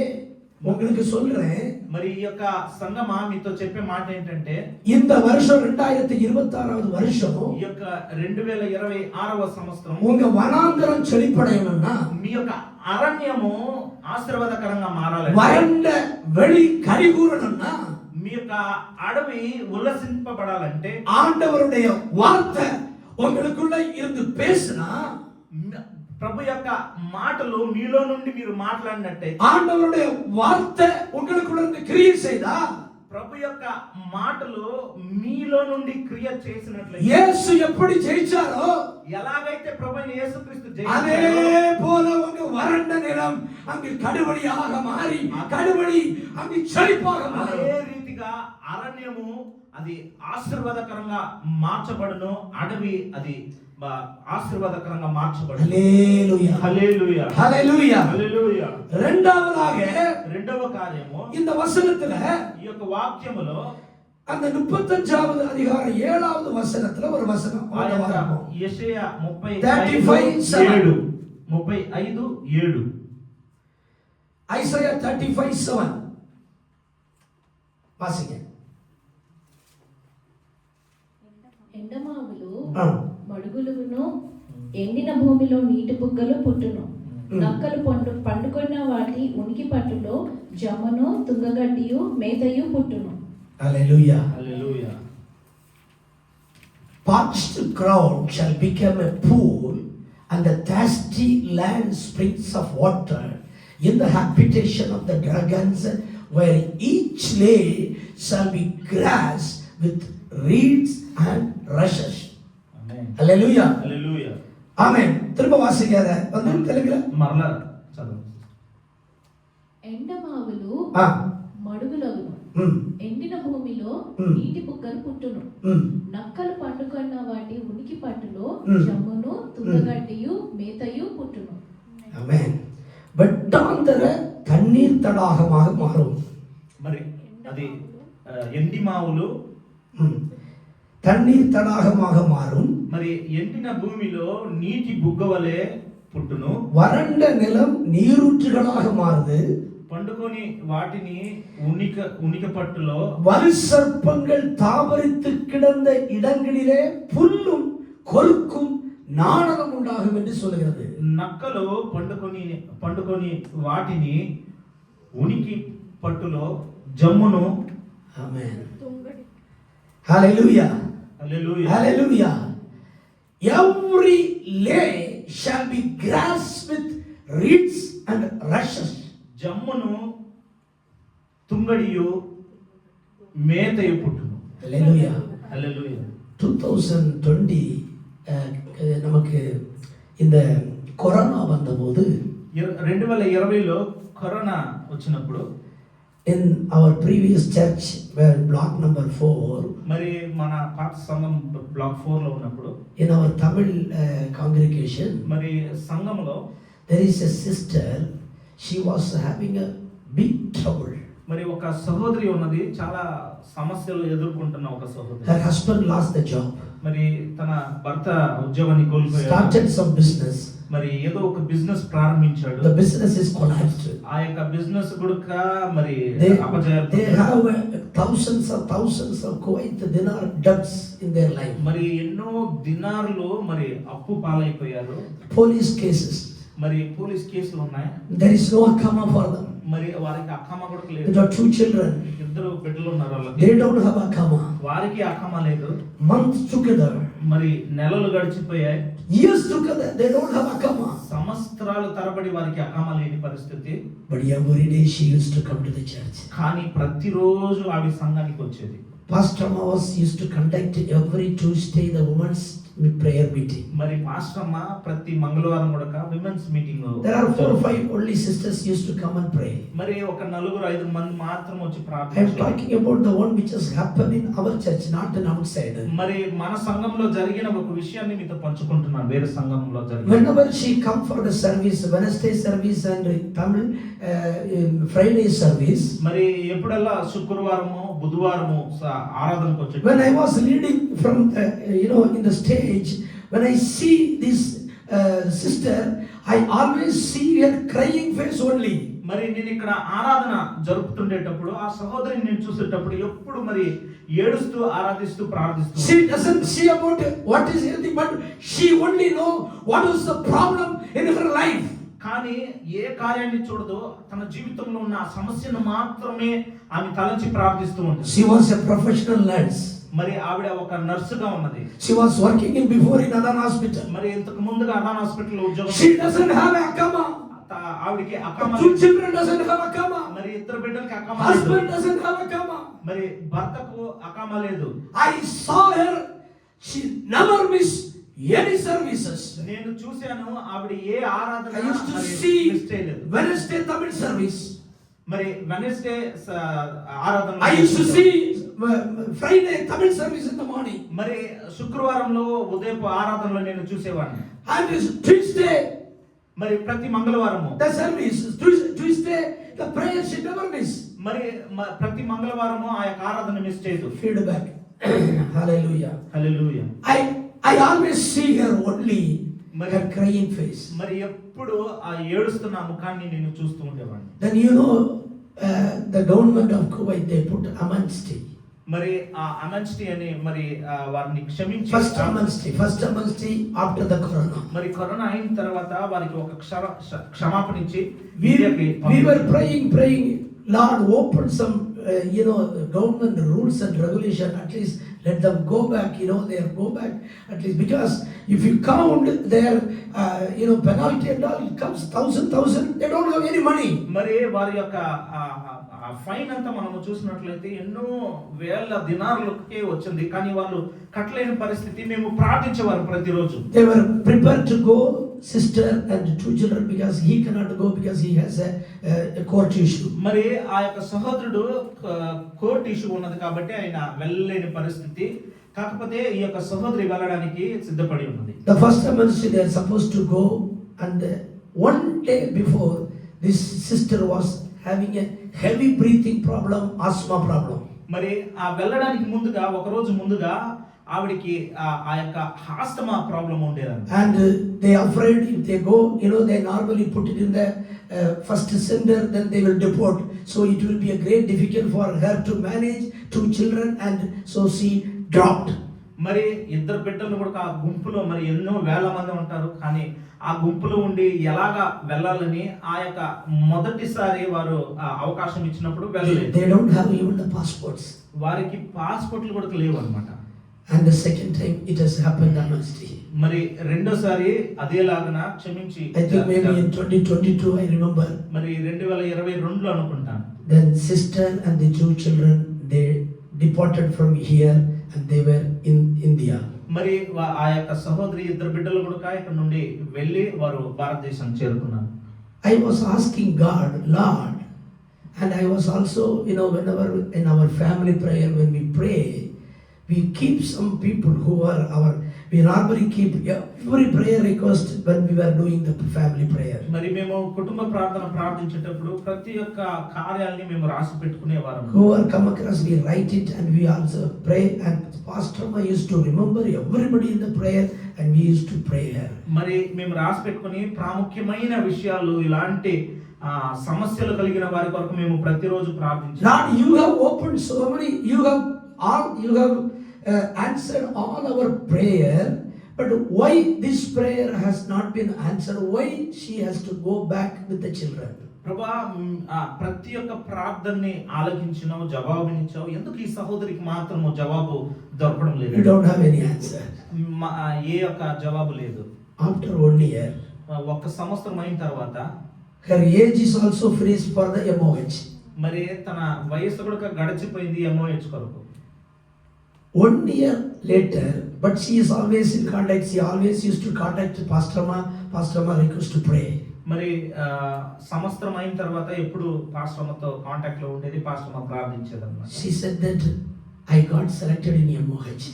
உங்களுக்கு சொல்றேன், మరి ఈ యొక్క సంగమా మీతో చెప్పే మాట ఏంటంటే, இந்த வருஷம் 2026வது வருஷம் ఈ యొక్క 2026వ సంవత్సరం உங்க వనాంతరం செழிப்படையணும்னா, మీ యొక్క అరణ్యము ఆశీర్వాదకరంగా మారాలి. వరండ வெளி கரிகூறணும்னா, మీ యొక్క అడవి ఉల్లసింపబడాలంటే ஆண்டவருடைய வார்த்தை உங்களுக்குள்ள இருந்து பேசினா, ప్రభు యొక్క మాటలు మీలో నుండి మీరు మాట్లాడినట్టయితే, ஆண்டவருடைய வார்த்தை உங்களுக்குள்ள இருந்து கிரியை செய்தா, ప్రభు యొక్క మాటలు మీలో నుండి క్రియ చేసినట్లయితే, యేసు எப்படி ஜெயிச்சாரோ ఎలాగైతే ప్రభు అయిన యేసుక్రీస్తు அதே జయించారో, போல உங்க வறண்ட நிலம் அங்கு கடுவழியாக மாறி, கடுவழி அங்கு செழிப்பாக மாறி, అదే రీతిగా అరణ్యము అది ఆశీర్వాదకరంగా మార్చబడును, అడవి అది ఆశీర్వాదకరంగా మార్చబడును. హల్లెలూయా, హల్లెలూయా, హల్లెలూయా, హల్లెలూయా. இரண்டாவதாக రెండవ కార్యము, இந்த వచనத்துல ఈ యొక్క వాక్యములో அந்த 35வது அதிகாரம் 7வது வசனத்துல ஒரு வசனம் యెషయా 35:7. 35:7. ஐசையா 35:7 வாசிங்க. ఎండమావులు మడుగులును, ఎండిన భూమిలో నీటి బుగ్గలు పుట్టును. నక్కలు పండుకొన్న వాటి ఉనికి పట్టులో జమ్మను, తుంగగడ్డియు, మేతయు పుట్టును. హల్లెలూయా, హల్లెలూయా. Parched ground shall become a pool, and the thirsty land springs of water. In the habitation of the dragons, where each lay shall be grass with reeds and rushes. Amen. Hallelujah. Hallelujah. Amen. திரும்ப வாசிக்காத வந்து தெலுங்குல మరలా చదువు. ఎండమావులు ఆ మడుగులగును, ఎండిన భూమిలో నీటి బుగ్గలు పుట్టును. నక్కలు పండుకొన్న వాటి ఉనికి పట్టులో జమ్మును తుంగగడ్డియు మేతయు పుట్టును. ஆமென். வெட்டாந்தர தண்ணீர் தடாகமாக மாறும். మరి అది ఎండి మావులు தண்ணீர் தடாகமாக மாறும். మరి ఎండిన భూమిలో నీటి బుగ్గవలే పుట్టును. வறண்ட நிலம் நீரூற்றுகளாக மாறுது. పండుకొని వాటిని ఉనిక పట్టులో வலு சர்ப்பங்கள் தாவரித்து கிடந்த இடங்களிலே புல்லும் கொழுக்கும் நாணலும் உண்டாகும் என்று சொல்கிறது. నక్కలు పండుకొని వాటిని ఉనికి పట్టులో జమ్మును. ఆమేన్. హల్లెలూయా. హల్లెలూయా. హల్లెలూయా. Every lay shall be grass with reeds and rushes. జమ్మును తుంగడియు మేతయు పుట్టును. హల్లెలూయా. హల్లెలూయా. 2020 நமக்கு இந்த கொரோனா வந்தபோது 2020లో కరోనా వచ్చినప్పుడు in our previous church where block number 4 మరి మన పాత సంఘం బ్లాక్ 4 లో ఉన్నప్పుడు in our Tamil congregation మరి సంఘంలో there is a sister, she was having a big trouble. మరి ఒక సహోదరి ఉన్నది, చాలా సమస్యలు ఎదుర్కొంటున్న ఒక సహోదరి. Her husband lost the job, మరి తన భర్త ఉద్యోగాన్ని కోల్పోయాడు. started some business, మరి ఏదో ఒక బిజినెస్ ప్రారంభించాడు. the business is collapsed. ఆ యొక్క బిజినెస్ కూడా మరి They అపజయాలు. have thousands of Kuwait dinar debts in their life. మరి ఎన్నో దినార్లు మరి అప్పు పాలైపోయారు. Police cases, మరి పోలీస్ కేసులు ఉన్నాయి. there is no akama for them. మరి వారికి అక్కమ కూడా They లేదు. got 2 children, ఇద్దరు బిడ్డలు ఉన్నారు వాళ్ళకి. they don't have akama. వారికి అక్కమ లేదు. Months together, మరి నెలలు గడిచిపోయాయి. years together, they don't have akama. సంవత్సరాలు తరబడి వారికి అక్కమ లేని పరిస్థితి. But every day she used to come to the church. కానీ ప్రతిరోజు ఆవిడ సంఘానికి వచ్చేది. Pastor Mawas used to conduct every Tuesday the women's prayer meeting. మరి పాస్టర్ అమ్మ ప్రతి మంగళవారం కూడా women's meeting. There are 4 or 5 only sisters used to come and pray. మరి ఒక 4-5 మంది మాత్రం వచ్చి I am ప్రార్థించారు. talking about the one which has happened in our church, not in outside. మరి మన సంఘంలో జరిగిన ఒక విషయాన్ని మీతో పంచుకుంటున్నాను. వేరే సంఘంలో జరిగిన Whenever she come for the service, Wednesday service and Tamil Friday service, మరి ఎప్పుడల్లా శుక్రవారము బుధవారము ఆరాధనకు వచ్చి when I was leading from the, in the stage, when I see this sister, I always see her crying face only. మరి నేను ఇక్కడ ఆరాధన జరుపుతుండేటప్పుడు ఆ సహోదరిని నేను చూసేటప్పుడు ఎప్పుడు మరి ఏడుస్తూ ఆరాధిస్తూ ప్రార్థిస్తూ. She doesn't see about what is anything, but she only know what is the problem in her life. కానీ ఏ కార్యాన్ని చూడదు, తన జీవితంలో ఉన్న ఆ సమస్యను మాత్రమే ఆమె తలంచి ప్రార్థిస్తూ ఉంటుంది. She was a professional nurse. మరి ఆవిడ ఒక నర్సుగా ఉన్నది. She was working before in Adan hospital. మరి ఇంతకు ముందుగా అదాన్ హాస్పిటల్లో ఉద్యోగం. She doesn't have akama. ఆవిడకి అక్కమ. 2 children doesn't have akama. మరి ఇద్దరు బిడ్డలకి అక్కమ. Husband doesn't have akama. మరి భర్తకు అక్కమ లేదు. I saw her. She never miss any services. నేను చూశాను ఆవిడ ఏ ఆరాధన I used to మరి see మిస్ చేయలేదు. Wednesday Tamil service. మరి వెనస్డే ఆరాధన. I used to see Friday Tamil service in the morning. మరి శుక్రవారంలో ఉదయపు ఆరాధనలో నేను చూసేవాడిని. And Tuesday మరి ప్రతి మంగళవారము the service. Tuesday the prayer she never miss. మరి ప్రతి మంగళవారము ఆ యొక్క ఆరాధన మిస్ చేయదు. Feedback. Hallelujah. Hallelujah. I always see her only her crying face. మరి ఎప్పుడు ఆ ఏడుస్తున్న ముఖాన్ని నేను చూస్తూ ఉండేవాడిని. Then the government of Kuwait, they put amnesty. మరి ఆ అమెన్స్టీ అని మరి వారిని క్షమించి First amnesty after the corona. మరి కరోనా అయిన తర్వాత వారికి ఒక క్షమాపణ ఇచ్చి We were praying, Lord, open some government rules and regulation, at least let them go back, they go back at least, because if you count their penalty and all, it comes 1,000, they don't have any money. మరి వారి యొక్క fine అంతా మనము చూసినట్లయితే ఎన్నో వేల దినార్లకే వచ్చింది, కానీ వాళ్ళు కట్టలేని పరిస్థితి. మేము ప్రార్థించేవారు ప్రతిరోజు. They were prepared to go, sister and 2 children, because he cannot go because he has a court issue. మరి ఆ యొక్క సహోదరుడు కోర్ట్ ఇష్యూ ఉన్నది కాబట్టి ఆయన వెళ్ళలేని పరిస్థితి. కాకపోతే ఈ యొక్క సహోదరి వెళ్ళడానికి సిద్ధపడి ఉన్నది. The first ministry they are supposed to go, and one day before, this sister was having a heavy breathing problem, asthma problem. మరి ఆ వెళ్ళడానికి ముందుగా ఒక రోజు ముందుగా ఆవిడికి ఆ యొక్క ఆస్తమా ప్రాబ్లం ఉండేదంట. And they afraid if they go, they normally put it in the first center, then they will deport. So it will be a great difficult for her to manage 2 children, and so she dropped. మరి ఇద్దరు బిడ్డలు కూడా ఆ గుంపులో మరి ఎన్నో వేల మంది ఉంటారు, కానీ ఆ గుంపులో ఉండి ఎలాగా వెళ్ళాలని ఆ యొక్క మొదటిసారి వారు అవకాశం ఇచ్చినప్పుడు వెళ్ళలేదు. They don't have even the passports. వారికి పాస్పోర్ట్లు కూడా లేవు అన్నమాట. And the second time it has happened honestly. మరి రెండోసారి అదేలాగన క్షమించి, I think maybe in 2022 I remember. మరి 2022లో అనుకుంటాను. Then sister and the 2 children, they deported from here and they were in India. మరి ఆ యొక్క సహోదరి ఇద్దరు బిడ్డలు కూడా ఇక్కడ నుండి వెళ్ళి వారు భారతదేశం చేరుకున్నారు. I was asking God, Lord, and I was also, whenever in our family prayer, when we pray, we keep some people who are we normally keep every prayer request when we were doing the family prayer. మరి మేము కుటుంబ ప్రార్థన ప్రార్థించేటప్పుడు ప్రతి ఒక్క కార్యాలని మేము రాసి పెట్టుకునేవారు. Whoever come across, we write it and we also pray, and Pastor Ma used to remember everybody in the prayer and we used to pray her. మరి మేము రాసి పెట్టుకుని ప్రాముఖ్యమైన విషయాలు ఇలాంటి సమస్యలు కలిగిన వారి కొరకు మేము ప్రతిరోజు ప్రార్థించాము. Lord, you have opened so many, you have answered all our prayer, but why this prayer has not been answered? Why she has to go back with the children? ప్రభువా, ప్రతి ఒక్క ప్రార్థనని ఆలకించినావు, జవాబునిచ్చావు, ఎందుకు ఈ సహోదరికి మాత్రము జవాబు దొరకడం లేదు? You don't have any answer. ఏ యొక్క జవాబు లేదు. After 1 year, ఒక్క సంవత్సరం అయిన తర్వాత her age is also freeze for the MOH. మరి తన వయసు కూడా గడిచిపోయింది MOH కొరకు. 1 year later, but she is always in contact. She always used to contact Pastor Ma request to pray. మరి సంవత్సరం అయిన తర్వాత ఎప్పుడు పాస్టర్మతో కాంటాక్ట్ లో ఉండేది, పాస్టర్మ ప్రార్థించేదన్నమాట. She said that I got selected in MOH.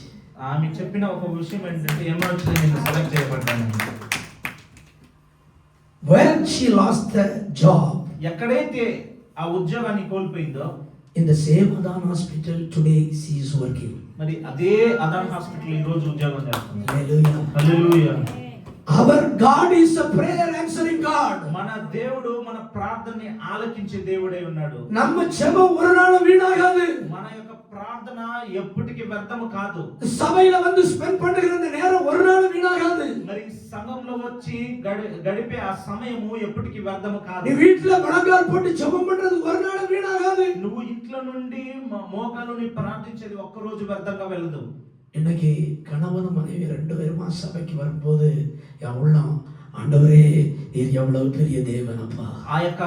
ఆమె చెప్పిన ఒక విషయం ఏంటంటే MOH లో నేను select చేయబడ్డాను. When she lost the job, ఎక్కడైతే ఆ ఉద్యోగాన్ని కోల్పోయిందో, in the same Adan hospital today she is working. మరి అదే అదాన్ హాస్పిటల్ ఈ రోజు ఉద్యోగం చేస్తుంది. Hallelujah. Hallelujah. Our God is a prayer answering God. మన దేవుడు మన ప్రార్థనని ఆలకించే దేవుడై ఉన్నాడు. நம்ம ஜெபம் ஒரு நாளும் வீணாகாது. మన యొక్క ప్రార్థన ఎప్పటికీ వ్యర్థము కాదు. சபையில வந்து ஸ்பெண்ட் பண்ணுகிற அந்த நேரம் ஒரு நாளும் வீணாகாது. మరి సంఘంలో వచ్చి గడిపే ఆ సమయము ఎప్పటికీ వ్యర్థము కాదు. నీ வீட்ல முழங்கால் போட்டு ஜெபம் பண்றது ஒரு நாளும் வீணாகாது. నువ్వు ఇంట్లో నుండి మోకాలుని ప్రార్థించేది ఒక్క రోజు వ్యర్థంగా వెళ్ళదు. இன்னைக்கு கணவன் மனைவி 2 பேருமா சபைக்கு வரும்போது என் உள்ளம், ஆண்டவரே நீர் எவ்வளவு பெரிய தேவனப்பா. ఆ యొక్క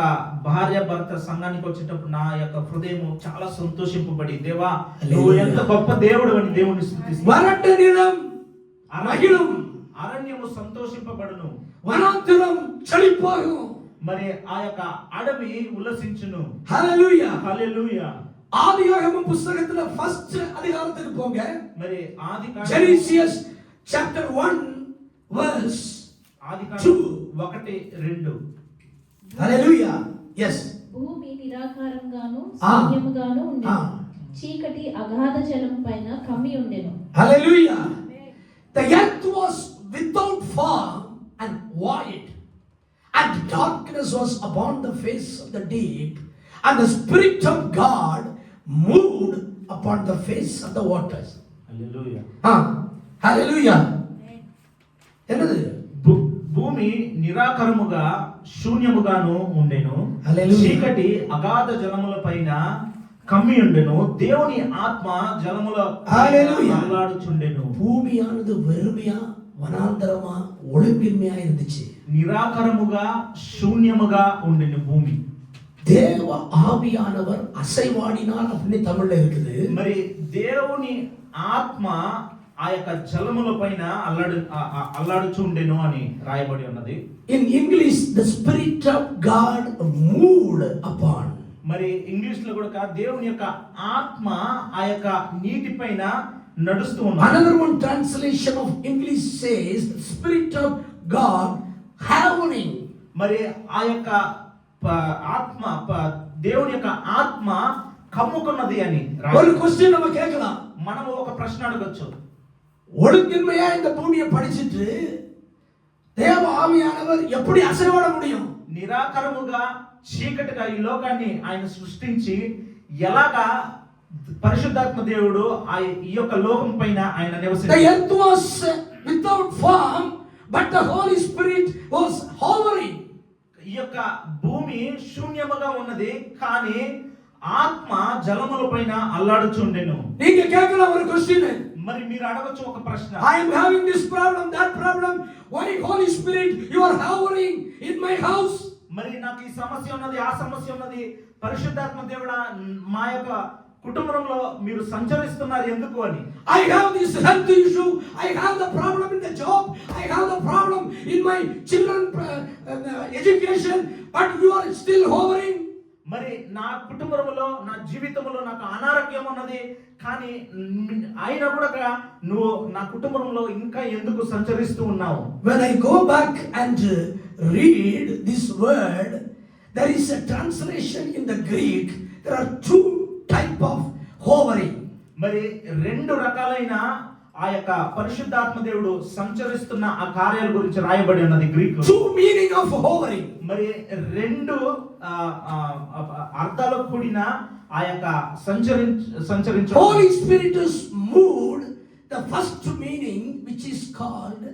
భార్య భర్త సంఘానికి వచ్చేటప్పుడు నా యొక్క హృదయం చాలా సంతోషింపబడి, దేవా నువ్వు ఎంత గొప్ప దేవుడు అని దేవుని స్తుతిస్తాను. వరట నిలం మహిళం, అరణ్యము సంతోషింపబడును, వనాంతరం చలిపోగు. మరి ఆ యొక్క అడవి ఉల్లసించును. హల్లెలూయా. హల్లెలూయా. ஆதியாகமம் புத்தகத்துல ஃபர்ஸ்ட் அதிகாரத்துக்கு போங்க. మరి ఆదికాండం Genesis chapter 1 verse ఆదికాండం 1:2. హల్లెలూయా. yes. భూమి నిరాకారంగాను శూన్యముగాను ఉండెను, చీకటి అగాధ జలం పైన కమ్మి ఉండెను. హల్లెలూయా. The earth was without form and void, and darkness was upon the face of the deep, and the Spirit of God moved upon the face of the waters. హల్లెలూయా. హల్లెలూయా. என்னது? భూమి నిరాకారముగా శూన్యముగాను ఉండెను, చీకటి అగాధ జలముల పైన కమ్మి ఉండెను, దేవుని ఆత్మ జలముల హల్లెలూయా. అల్లాడుచుండెను. பூமியானது வெறுமையா வனாந்தரமா ஒழுங்கின்மையா இருந்துச்சு. నిరాకరముగా శూన్యముగా ఉండెను భూమి. தேவ ஆவியானவர் அசைவாடினார் அப்படின்னு தமிழ்ல இருக்குது. మరి దేవుని ఆత్మ ఆ యొక్క జలముల పైన అల్లాడుచుండెను అని రాయబడి ఉన్నది. In English, the Spirit of God moved upon. మరి ఇంగ్లీష్ లో కూడా దేవుని యొక్క ఆత్మ ఆ యొక్క నీటి పైన నడుస్తూ ఉన్నది. Another one translation of English says, the Spirit of God hovering. మరి ఆ యొక్క ఆత్మ దేవుని యొక్క ఆత్మ కమ్ముకున్నది అని ஒரு क्वेश्चन நம்ம கேட்கலாம். మనము ఒక ప్రశ్న అడగొచ్చు. ஒழுங்கின்மையா இந்த பூமியை படிச்சிட்டு தேவ ஆவியானவர் எப்படி அசைவாட முடியும்? నిరాకరముగా చీకటిగా ఈ లోకాన్ని ఆయన సృష్టించి ఎలాగా పరిశుద్ధాత్మ దేవుడు ఈ యొక్క లోకం పైన ఆయన The నివసించాడు. earth was without form, but the Holy Spirit was hovering. ఈ యొక్క భూమి శూన్యముగా ఉన్నది, కానీ ఆత్మ జలముల పైన అల్లాడుచుండెను. நீங்க கேட்கலாம் ஒரு क्वेश्चन. మరి మీరు అడగొచ్చు ఒక ప్రశ్న. I am having this problem, that problem. Why Holy Spirit you are hovering in my house? మరి నాకు ఈ సమస్య ఉన్నది, ఆ సమస్య ఉన్నది, పరిశుద్ధాత్మ దేవుడా మా యొక్క కుటుంబంలో మీరు సంచరిస్తున్నారు ఎందుకు అని. I have this health issue, I have the problem in the job, I have the problem in my children education, but you are still hovering. మరి నా కుటుంబంలో నా జీవితంలో నాకు అనారోగ్యం ఉన్నది, కానీ అయినా కూడా నువ్వు నా కుటుంబంలో ఇంకా ఎందుకు సంచరిస్తూ ఉన్నావు? When I go back and read this word, there is a translation in the Greek. There are two type of hovering. మరి రెండు రకాలైన ఆ యొక్క పరిశుద్ధాత్మ దేవుడు సంచరిస్తున్న ఆ కార్యాల గురించి రాయబడి ఉన్నది Greek. Two meaning of hovering. మరి రెండు అర్థాలు కూడిన ఆ యొక్క సంచరించ Holy Spirit is moved. The first meaning, which is called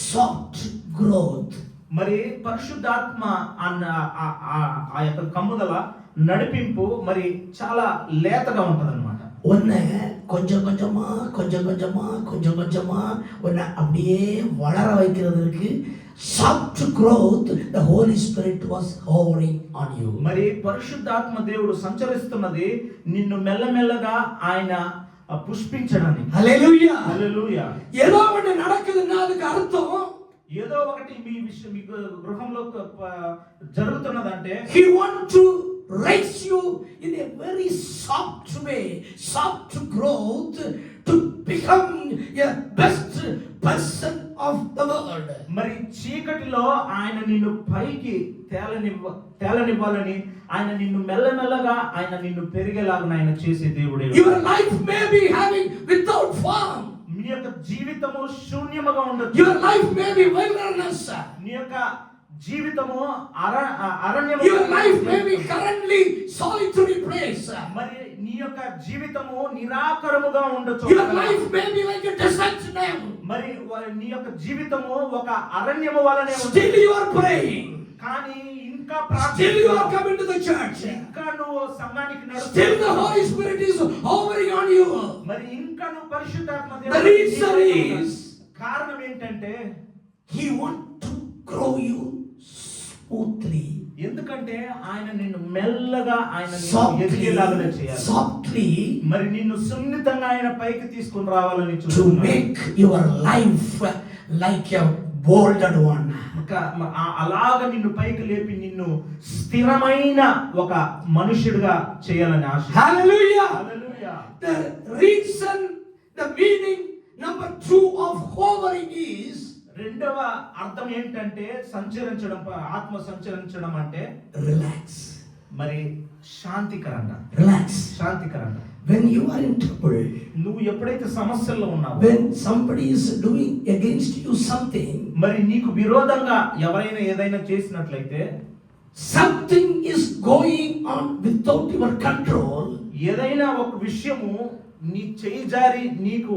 soft growth. మరి పరిశుద్ధాత్మ అన్న ఆ యొక్క కమ్ముదల నడిపింపు మరి చాలా లేతగా ఉంటదన్నమాట. ஒன்னை கொஞ்சம் கொஞ்சமா ஒன்னை அப்படியே வளர வைக்கிறதுக்கு soft growth, the Holy Spirit was hovering on you. మరి పరిశుద్ధాత్మ దేవుడు సంచరిస్తున్నది నిన్ను మెల్లమెల్లగా ఆయన పుష్పించడానికి. హల్లెలూయా హల్లెలూయా. ఏదో ఒకటి நடக்குதுன்னா அதுக்கு అర్థం ఏదో ఒకటి మీ గృహంలో జరుగుతున్నదంటే he want to raise you in a very soft way, soft growth to become a best person of the world. మరి చీకటిలో ఆయన నిన్ను పైకి తేలనివ్వాలని ఆయన నిన్ను మెల్లమెల్లగా ఆయన నిన్ను పెరిగేలాగా ఆయన చేసే దేవుడే. Your life may be having without form. నీ యొక్క జీవితము శూన్యముగా ఉండొచ్చు. Your life may be wilderness. నీ యొక్క జీవితము అరణ్యము. Your life may be currently solitary place. మరి నీ యొక్క జీవితము నిరాకరముగా ఉండొచ్చు. Your life may be like a desert now. మరి నీ యొక్క జీవితము ఒక అరణ్యము వలనే ఉంది. Still you are praying. కానీ ఇంకా Still you are coming to the church. ఇంకా నువ్వు సంఘానికి Still the నడుస్తున్నావు. Holy Spirit is hovering on you. మరి ఇంకా నువ్వు పరిశుద్ధాత్మ The reason is కారణం ఏంటంటే He want to grow you smoothly. ఎందుకంటే ఆయన నిన్ను మెల్లగా ఆయన Softly. చేయాలి. Softly. మరి నిన్ను సున్నితంగా ఆయన పైకి తీసుకొని రావాలని To చూస్తున్నాడు. make your life like a bolded one. అలాగా నిన్ను పైకి లేపి నిన్ను స్థిరమైన ఒక మనుషుడిగా చేయాలని ఆశ. Hallelujah. Hallelujah. The reason, the meaning number 2 of hovering is రెండవ అర్థం ఏంటంటే సంచరించడం, ఆత్మ సంచరించడం అంటే relax. మరి శాంతికరంగా, Relax. శాంతికరంగా. When you are in trouble, నువ్వు ఎప్పుడైతే సమస్యల్లో ఉన్నావో, when somebody is doing against you something, మరి నీకు విరోధంగా ఎవరైనా ఏదైనా చేసినట్లయితే, something is going on without your control, ఏదైనా ఒక విషయము నీ చేయి జారి నీకు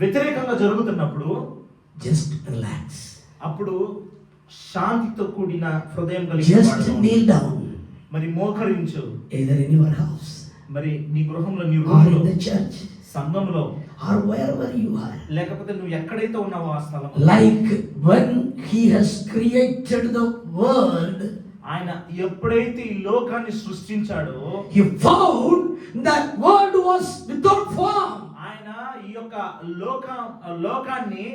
వ్యతిరేకంగా జరుగుతున్నప్పుడు just relax. అప్పుడు శాంతితో కూడిన హృదయం కలిగి Just kneel down, మరి మోకరించు. either in your house, మరి నీ గృహంలో, నీ or రూములో, in the church, సంఘంలో, or wherever you are. లేకపోతే నువ్వు ఎక్కడైతే ఉన్నావో ఆ స్థలం, Like when he has created the world, ఆయన ఎప్పుడైతే ఈ లోకాన్ని సృష్టించాడో he found that world was without form. ఆయన ఈ యొక్క లోకాన్ని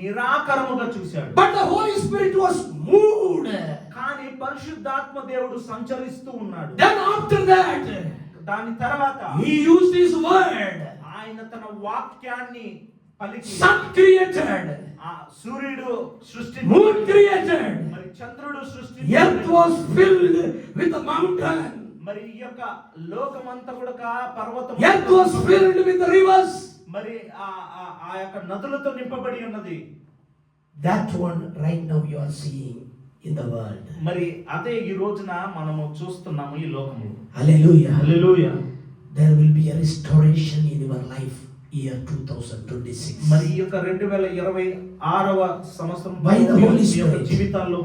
నిరాకరముగా చూశాడు. But the Holy Spirit was moved. కానీ పరిశుద్ధాత్మ దేవుడు సంచరిస్తూ ఉన్నాడు. Then after that, దాని తర్వాత he used his word. ఆయన తన వాక్యాన్ని పలికి, Sun created, ఆ సూర్యుడు moon created, మరి చంద్రుడు earth was filled with the mountain, మరి ఈ యొక్క లోకమంతా కూడా పర్వతం, earth was filled with the rivers. మరి ఆ యొక్క నదులతో నింపబడి ఉన్నది. That one right now you are seeing in the world. మరి అదే ఈ రోజున మనము చూస్తున్నాము ఈ లోకము. Hallelujah. Hallelujah. There will be a restoration in your life year 2026. మరి ఈ యొక్క 2026వ సంవత్సరం By the Holy మీ యొక్క Spirit. జీవితాల్లో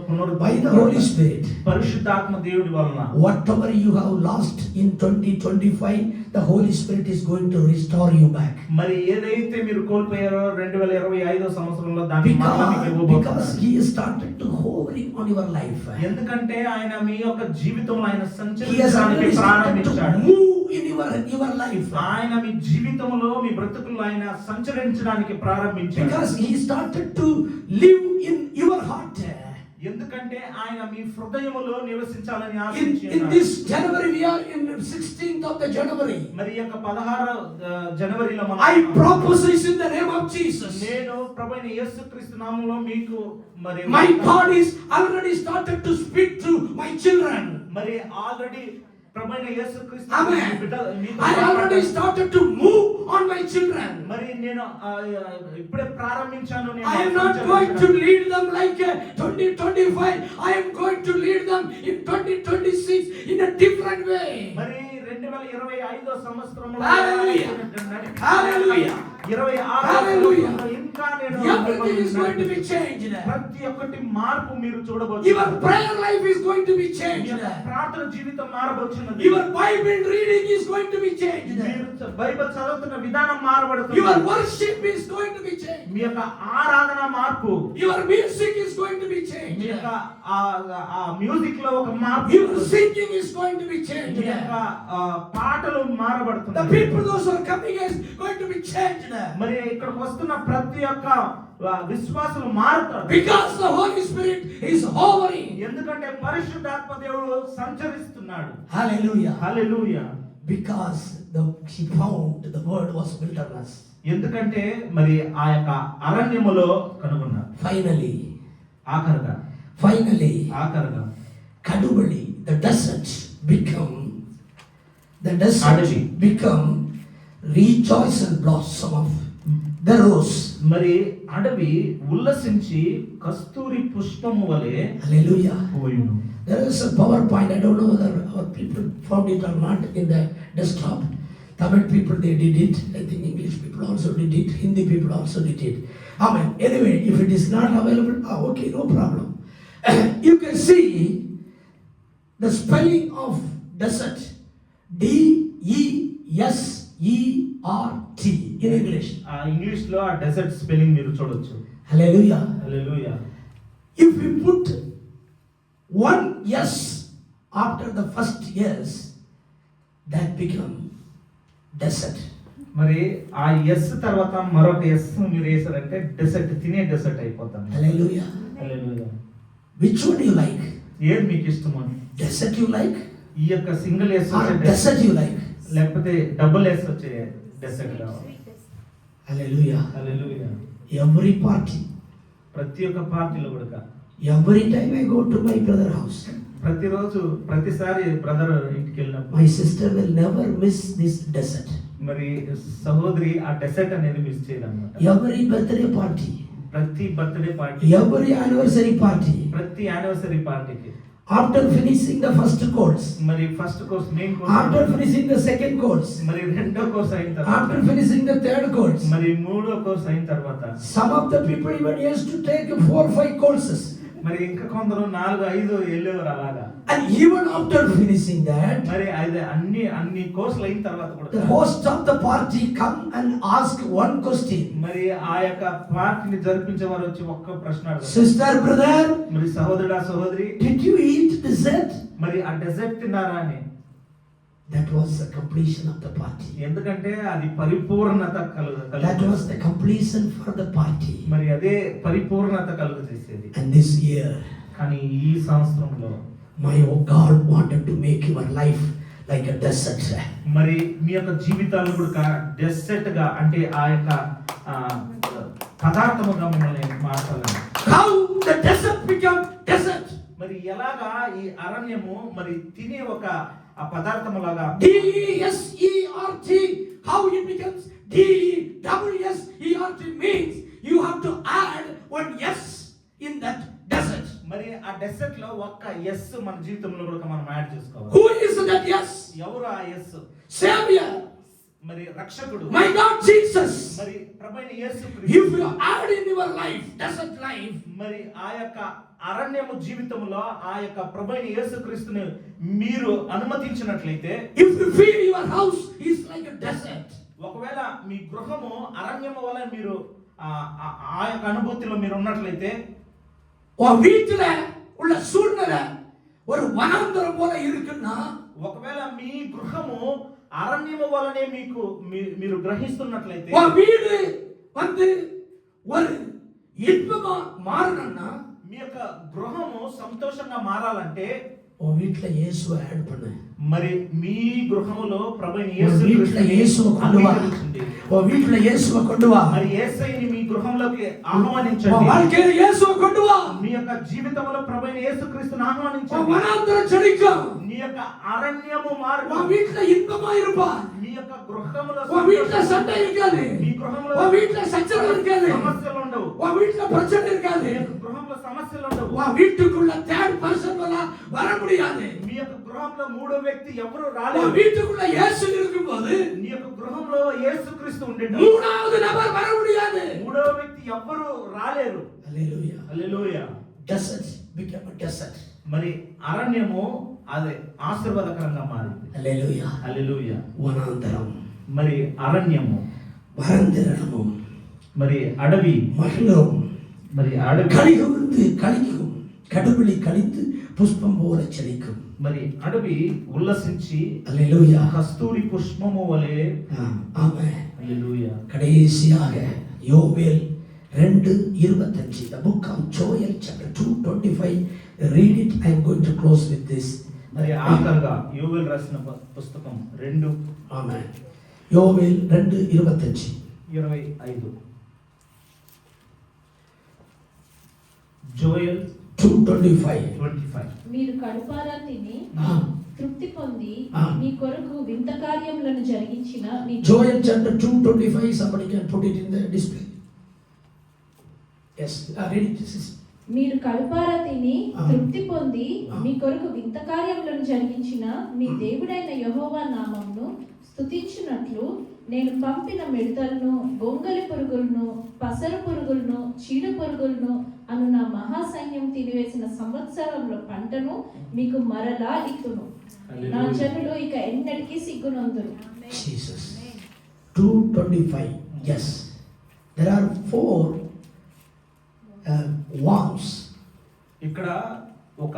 By the Holy Spirit, పరిశుద్ధాత్మ దేవుడి వలన whatever you have lost in 2025, the Holy Spirit is going to restore you back. మరి ఏదైతే మీరు కోల్పోయారో 2025వ సంవత్సరంలో దాన్ని మరలా మీకు Because ఇవ్వబోతున్నారు. he started to hovering on your life. ఎందుకంటే ఆయన మీ యొక్క జీవితంలో ఆయన He has సంచరించడానికి already started ప్రారంభించాడు. to move in your life. ఆయన మీ జీవితంలో, మీ బ్రతుకుల్లో ఆయన సంచరించడానికి ప్రారంభించాడు. Because he started to live in your heart. ఎందుకంటే ఆయన మీ హృదయములో నివసించాలని In ఆశించాడు. this January, we are in 16th of the January. మరి ఈ యొక్క 16 జనవరిలో I prophesy in the name of Jesus. నేను ప్రభువైన యేసుక్రీస్తు నామములో మీకు మరి My God is already started to speak to my children. మరి ఆల్రెడీ ప్రభువైన యేసుక్రీస్తు Amen. మీతో I already started to move on my children. మరి నేను ఇప్పుడే ప్రారంభించాను. I am not going to lead them like 2025. I am going to lead them in 2026 in a different way. మరి 2025వ సంవత్సరంలో Hallelujah. Hallelujah. 26 ఇంకా నేను Everything is going to be changed. ప్రతి ఒక్కటి మార్పు మీరు చూడవచ్చు. Your prayer life is going to be changed. ప్రార్థన జీవితం మారబోతున్నది. Your Bible reading is going to be changed. మీరు బైబిల్ చదువుతున్న విధానం మారబడుతుంది. Your worship is going to be changed. మీ యొక్క ఆరాధన మార్పు. Your music is going to be me changed. యొక్క ఆ మ్యూజిక్ లో ఒక మార్పు. Your singing is going to be changed. మీ యొక్క పాటలు The మారబడుతున్నాయి. people those who are coming is going to be changed. మరి ఇక్కడికి వస్తున్న ప్రతి ఒక్క విశ్వాసులు మారుతారు. Because the Holy Spirit is hovering. ఎందుకంటే పరిశుద్ధాత్మ దేవుడు సంచరిస్తున్నాడు. Hallelujah. Hallelujah. Because he found the word was wilderness. ఎందుకంటే మరి ఆ యొక్క అరణ్యములో కనుగొన్నారు. Finally, ఆఖరుగా Kadubali, the desert become rejoice and blossom of the rose. మరి అడవి ఉల్లసించి కస్తూరి పుష్పము వలె Hallelujah. పోయును. There is a PowerPoint. I don't know whether our people found it or not in the desktop. Tamil people, they did it. I think English people also did it. Hindi people also did it. Amen. Anyway, if it is not available, okay, no problem. You can see the spelling of desert. D-E-S-E-R-T in English. ఆ English లో ఆ dessert spelling మీరు చూడొచ్చు. Hallelujah. Hallelujah. If we put one yes after the first yes, that become desert. మరి ఆ yes తర్వాత మరొక yes మీరు వేసారంటే డెసర్ట్, తినే డెసర్ట్ అయిపోతాం. Hallelujah. Hallelujah. Which one do you like? ఏది మీకు ఇష్టమో? Desert you like? ఈ యొక్క single yes Or desert you like? లేకపోతే డబుల్ ఎస్ వచ్చే డెసర్ట్ కావాలి. Hallelujah. హల్లెలూయా. Every party, ప్రతి ఒక్క పార్టీలో కూడా every time I go to my brother house, ప్రతిసారి బ్రదర్ ఇంటికి వెళ్ళినప్పుడు my sister will never miss this desert. మరి సహోదరి ఆ డెసర్ట్ అనేది మిస్ చేయదన్నమాట. Every birthday party, ప్రతి birthday party, every anniversary party, ప్రతి యానివర్సరీ పార్టీకి after finishing the first course, మరి first course, main course, after finishing the second course, మరి రెండో కోర్స్ అయిన after తర్వాత, finishing the third course, మరి మూడో కోర్స్ అయిన తర్వాత, some of the people even used to take 4 or 5 courses. మరి ఇంకా కొందరు 4-5 వెళ్ళేవారు అలాగా. And even after finishing that, మరి అది అన్ని కోర్సులు అయిన తర్వాత the కూడా host of the party come and ask one question. మరి ఆ యొక్క పార్టీని జరిపించే వారు వచ్చి ఒక్క ప్రశ్న అడుగుతారు. Sister, brother, మరి సహోదరుడా సహోదరి, did you eat dessert? మరి ఆ డెజర్ట్ తిన్నారా అని. That was the completion of the party. ఎందుకంటే అది పరిపూర్ణత That was the completion for the party. మరి అదే పరిపూర్ణత కలుగు చేసేది. And this year, కానీ ఈ సంవత్సరంలో my God wanted to make your life like a desert. మరి మీ యొక్క జీవితాలను కూడా డెసర్ట్ గా, అంటే ఆ యొక్క పదార్థముగా మిమ్మల్ని మార్చాలని. How the desert become desert? మరి ఎలాగా ఈ అరణ్యము మరి తినే ఒక ఆ పదార్థములాగా DESERT. How it becomes DESSERT means you have to add one S in that desert. మరి ఆ డెసర్ట్ లో ఒక్క ఎస్ మన జీవితంలో కూడా మనం యాడ్ చేసుకోవాలి. Who is that yes? ఎవరు ఆ ఎస్? Savior. మరి రక్షకుడు, My God Jesus. మరి ప్రభువైన యేసు If క్రీస్తు. you add in your life, desert life, మరి ఆ యొక్క అరణ్యము జీవితంలో ఆ యొక్క ప్రభువైన యేసు క్రీస్తుని మీరు అనుమతించినట్లయితే, if you feel your house is like a desert, ఒకవేళ మీ గృహము అరణ్యము వలె మీరు ఆ యొక్క అనుభూతిలో మీరు ఉన్నట్లయితే, உன் வீட்டுல உள்ள சூழ்நிலை ஒரு வனாந்தரம் போல இருக்குன்னா, ఒకవేళ మీ గృహము అరణ్యము వలనే మీరు గ్రహిస్తున్నట్లయితే, உன் வீடு வந்து ஒரு இன்பமா மாறணும்னா, మీ యొక్క గృహము సంతోషంగా మారాలంటే உன் வீட்டுல இயேசுவை ஆட் பண்ணு. మరి మీ గృహములో ప్రభువైన உன் యేసు வீட்டுல இயேசுவை கொண்டு வா. అంగీకరించండి. உன் வீட்டுல இயேசுவை கொண்டு வா. మరి యేసయ్యని మీ గృహంలోకి உன் ఆహ్వానించండి. வாழ்க்கையில இயேசுவை கொண்டு வா. మీ యొక్క జీవితంలో ప్రభువైన యేసుక్రీస్తుని உன் ఆహ్వానించండి. வனாந்தரம் செழிக்கும். నీ యొక్క అరణ్యము మారు. உன் வீட்டுல இன்பமா இருப்பார். మీ యొక్క గృహములో உன் வீட்டுல சண்டை இருக்காது. మీ గృహంలో உன் வீட்டுல சச்சரவு இருக்காது. సమస్యలు ఉండవు. உன் வீட்டுல பிரச்சனை இருக்காது. మీ యొక్క గృహంలో సమస్యలు ఉండవు. உன் வீட்டுக்குள்ள தேர்ட் பர்சன் வர முடியாது. మీ యొక్క గృహంలో మూడో వ్యక్తి ఎవరు உன் రాలేరు. வீட்டுக்குள்ள இயேசு இருக்கும்போது నీ యొక్క గృహంలో యేసుక్రీస్తు ఉండేట மூணாவது நபர் வர முடியாது. మూడో వ్యక్తి ఎవరు రాలేరు. హల్లెలూయా. హల్లెలూయా. Desert became a desert. మరి అరణ్యము అదే ఆశీర్వాదకరంగా మారింది. హల్లెలూయా. హల్లెలూయా. వనాంతరం, మరి అరణ్యము, వరందిరణము, మరి అడవి, మహిళం, మరి అడవి, కలిగుంది కలిகும், కడుపులి కలిந்து పుష్పం పోల చెలికం. మరి అడవి ఉల్లసించి హల్లెలూయా. కస్తూరి పుష్పము వలె. ఆమేన్. హల్లెలూయా. கடைசியாக யோவேல் 2:25, the book of Joel chapter 2:25. Read it. I am going to close with this. మరి ఆఖరుగా యోవేలు రాసిన పుస్తకం 2 ఆమేన్. యోవేల్ 2:25. 25. జోయల్ 2:25. మీరు కడుపారా తిని తృప్తి పొంది మీ కొరకు వింత కార్యములను జరిగించిన మీ Joel chapter 2:25. Somebody can put it in the display. Yes, read it. మీరు కడుపారా తిని తృప్తి పొంది మీ కొరకు వింత కార్యములను జరిగించిన మీ దేవుడైన యెహోవా నామమును స్తుతించినట్లు నేను పంపిన మిడతలను, గొంగలి పురుగులను, పసరు పురుగులను, చీడ పురుగులను అను నా మహాసైన్యం తినివేసిన సంవత్సరంలో పంటను మీకు మరలా ఇత్తును. నా జనులు ఇక ఎన్నటికీ సిగ్గునందురు. Jesus. 2:25. Yes. There are 4 worms. ఇక్కడ ఒక